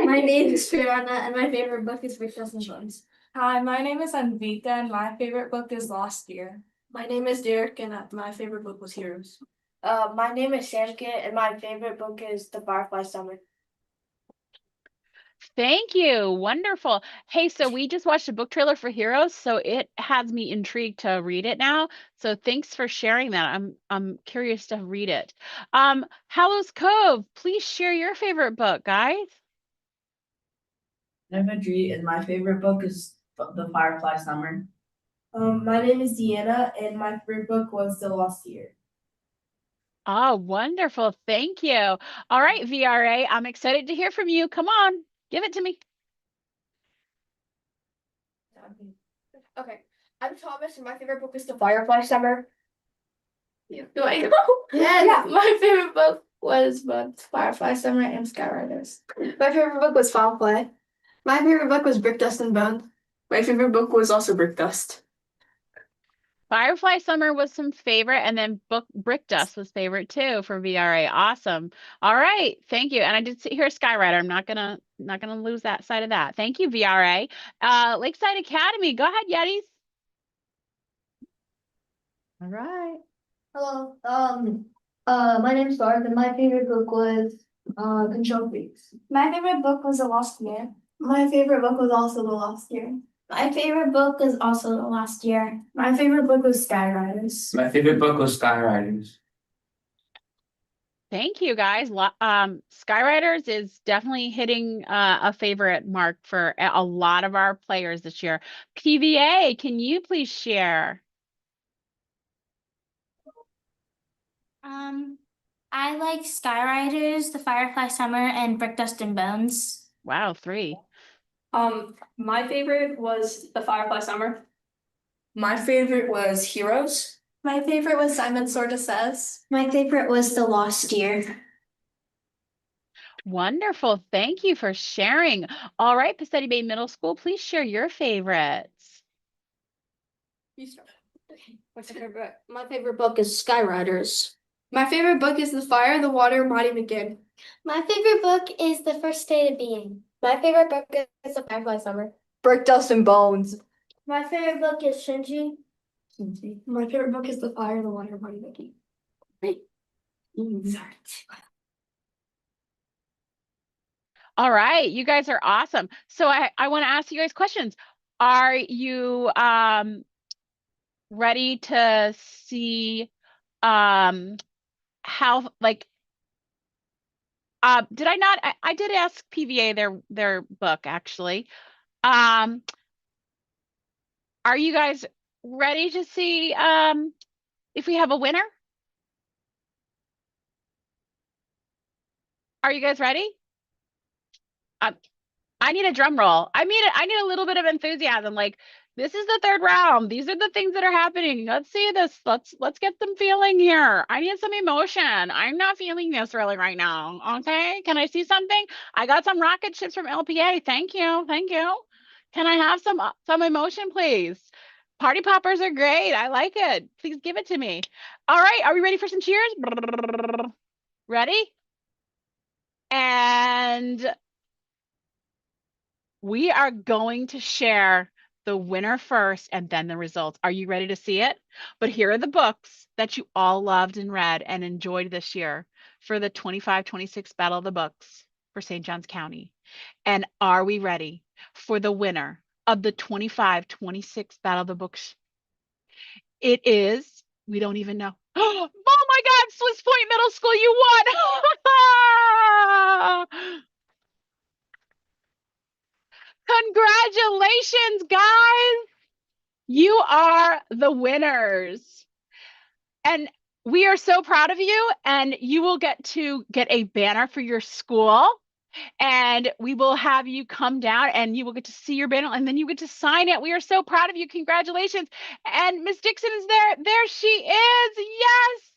Speaker 5: my name is Fiona, and my favorite book is Brick Dust and Bones.
Speaker 13: Hi, my name is Anvita, and my favorite book is Lost Year.
Speaker 5: My name is Derek, and my favorite book was Heroes.
Speaker 13: My name is Shanka, and my favorite book is The Firefly Summer.
Speaker 1: Thank you. Wonderful. Hey, so we just watched a book trailer for Heroes, so it has me intrigued to read it now. So thanks for sharing that. I'm curious to read it. Hallows Cove, please share your favorite book, guys.
Speaker 13: I'm Adri, and my favorite book is The Firefly Summer.
Speaker 5: My name is Deanna, and my favorite book was The Lost Year.
Speaker 1: Oh, wonderful. Thank you. All right, VRA, I'm excited to hear from you. Come on, give it to me.
Speaker 5: Okay, I'm Thomas, and my favorite book is The Firefly Summer. Yeah. Do I know? Yeah. My favorite book was both Firefly Summer and Skyriders. My favorite book was Firefly. My favorite book was Brick Dust and Bone. My favorite book was also Brick Dust.
Speaker 1: Firefly Summer was some favorite, and then Brick Dust was favorite too for VRA. Awesome. All right, thank you. And I did hear Skyrider. I'm not gonna lose that side of that. Thank you, VRA. Lakeside Academy. Go ahead, Yetis.
Speaker 5: All right. Hello. My name's Barb, and my favorite book was Control Freaks. My favorite book was The Lost Year. My favorite book was also The Lost Year. My favorite book is also The Lost Year. My favorite book was Skyriders.
Speaker 14: My favorite book was Skyriders.
Speaker 1: Thank you, guys. Skyriders is definitely hitting a favorite mark for a lot of our players this year. PVA, can you please share?
Speaker 5: I like Skyriders, The Firefly Summer, and Brick Dust and Bones.
Speaker 1: Wow, 3.
Speaker 13: My favorite was The Firefly Summer. My favorite was Heroes.
Speaker 5: My favorite was Simon Sorta Says. My favorite was The Lost Year.
Speaker 1: Wonderful. Thank you for sharing. All right, Pacetti Bay Middle School, please share your favorites.
Speaker 5: My favorite book is Skyriders. My favorite book is The Fire, the Water, Marty McGinn. My favorite book is The First State of Being. My favorite book is The Firefly Summer.
Speaker 13: Brick Dust and Bones.
Speaker 5: My favorite book is Shinji.
Speaker 13: My favorite book is The Fire, the Water, Marty McGinn. Sorry.
Speaker 1: All right, you guys are awesome. So I want to ask you guys questions. Are you ready to see how, like, did I not? I did ask PVA their book actually. Are you guys ready to see if we have a winner? Are you guys ready? I need a drum roll. I need a little bit of enthusiasm. Like, this is the third round. These are the things that are happening. Let's see this. Let's get them feeling here. I need some emotion. I'm not feeling this really right now. Okay. Can I see something? I got some rocket ships from LPA. Thank you. Thank you. Can I have some emotion, please? Party poppers are great. I like it. Please give it to me. All right. Are we ready for some cheers? Ready? And we are going to share the winner first and then the results. Are you ready to see it? But here are the books that you all loved and read and enjoyed this year for the 25-26 Battle of the Books for St. Johns County. And are we ready for the winner of the 25-26 Battle of the Books? It is, we don't even know. Oh my God, Swiss Point Middle School, you won! Congratulations, guys. You are the winners. And we are so proud of you. And you will get a banner for your school. And we will have you come down and you will get to see your banner and then you get to sign it. We are so proud of you. Congratulations. And Miss Dixon is there. There she is. Yes.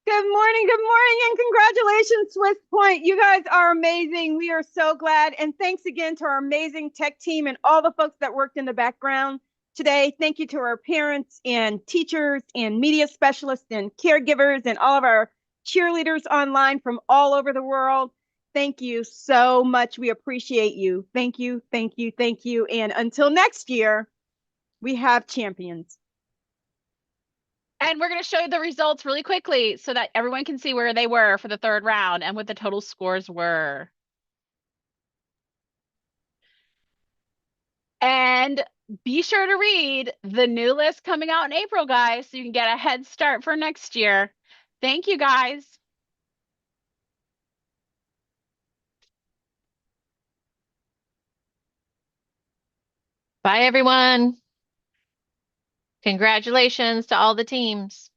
Speaker 15: Good morning, and congratulations, Swiss Point. You guys are amazing. We are so glad. And thanks again to our amazing tech team and all the folks that worked in the background today. Thank you to our parents and teachers and media specialists and caregivers and all of our cheerleaders online from all over the world. Thank you so much. We appreciate you. Thank you, thank you, thank you. And until next year, we have champions.
Speaker 1: And we're going to show you the results really quickly so that everyone can see where they were for the third round and what the total scores were. And be sure to read the new list coming out in April, guys, so you can get a head start for next year. Thank you, guys.
Speaker 2: Bye, everyone. Congratulations to all the teams.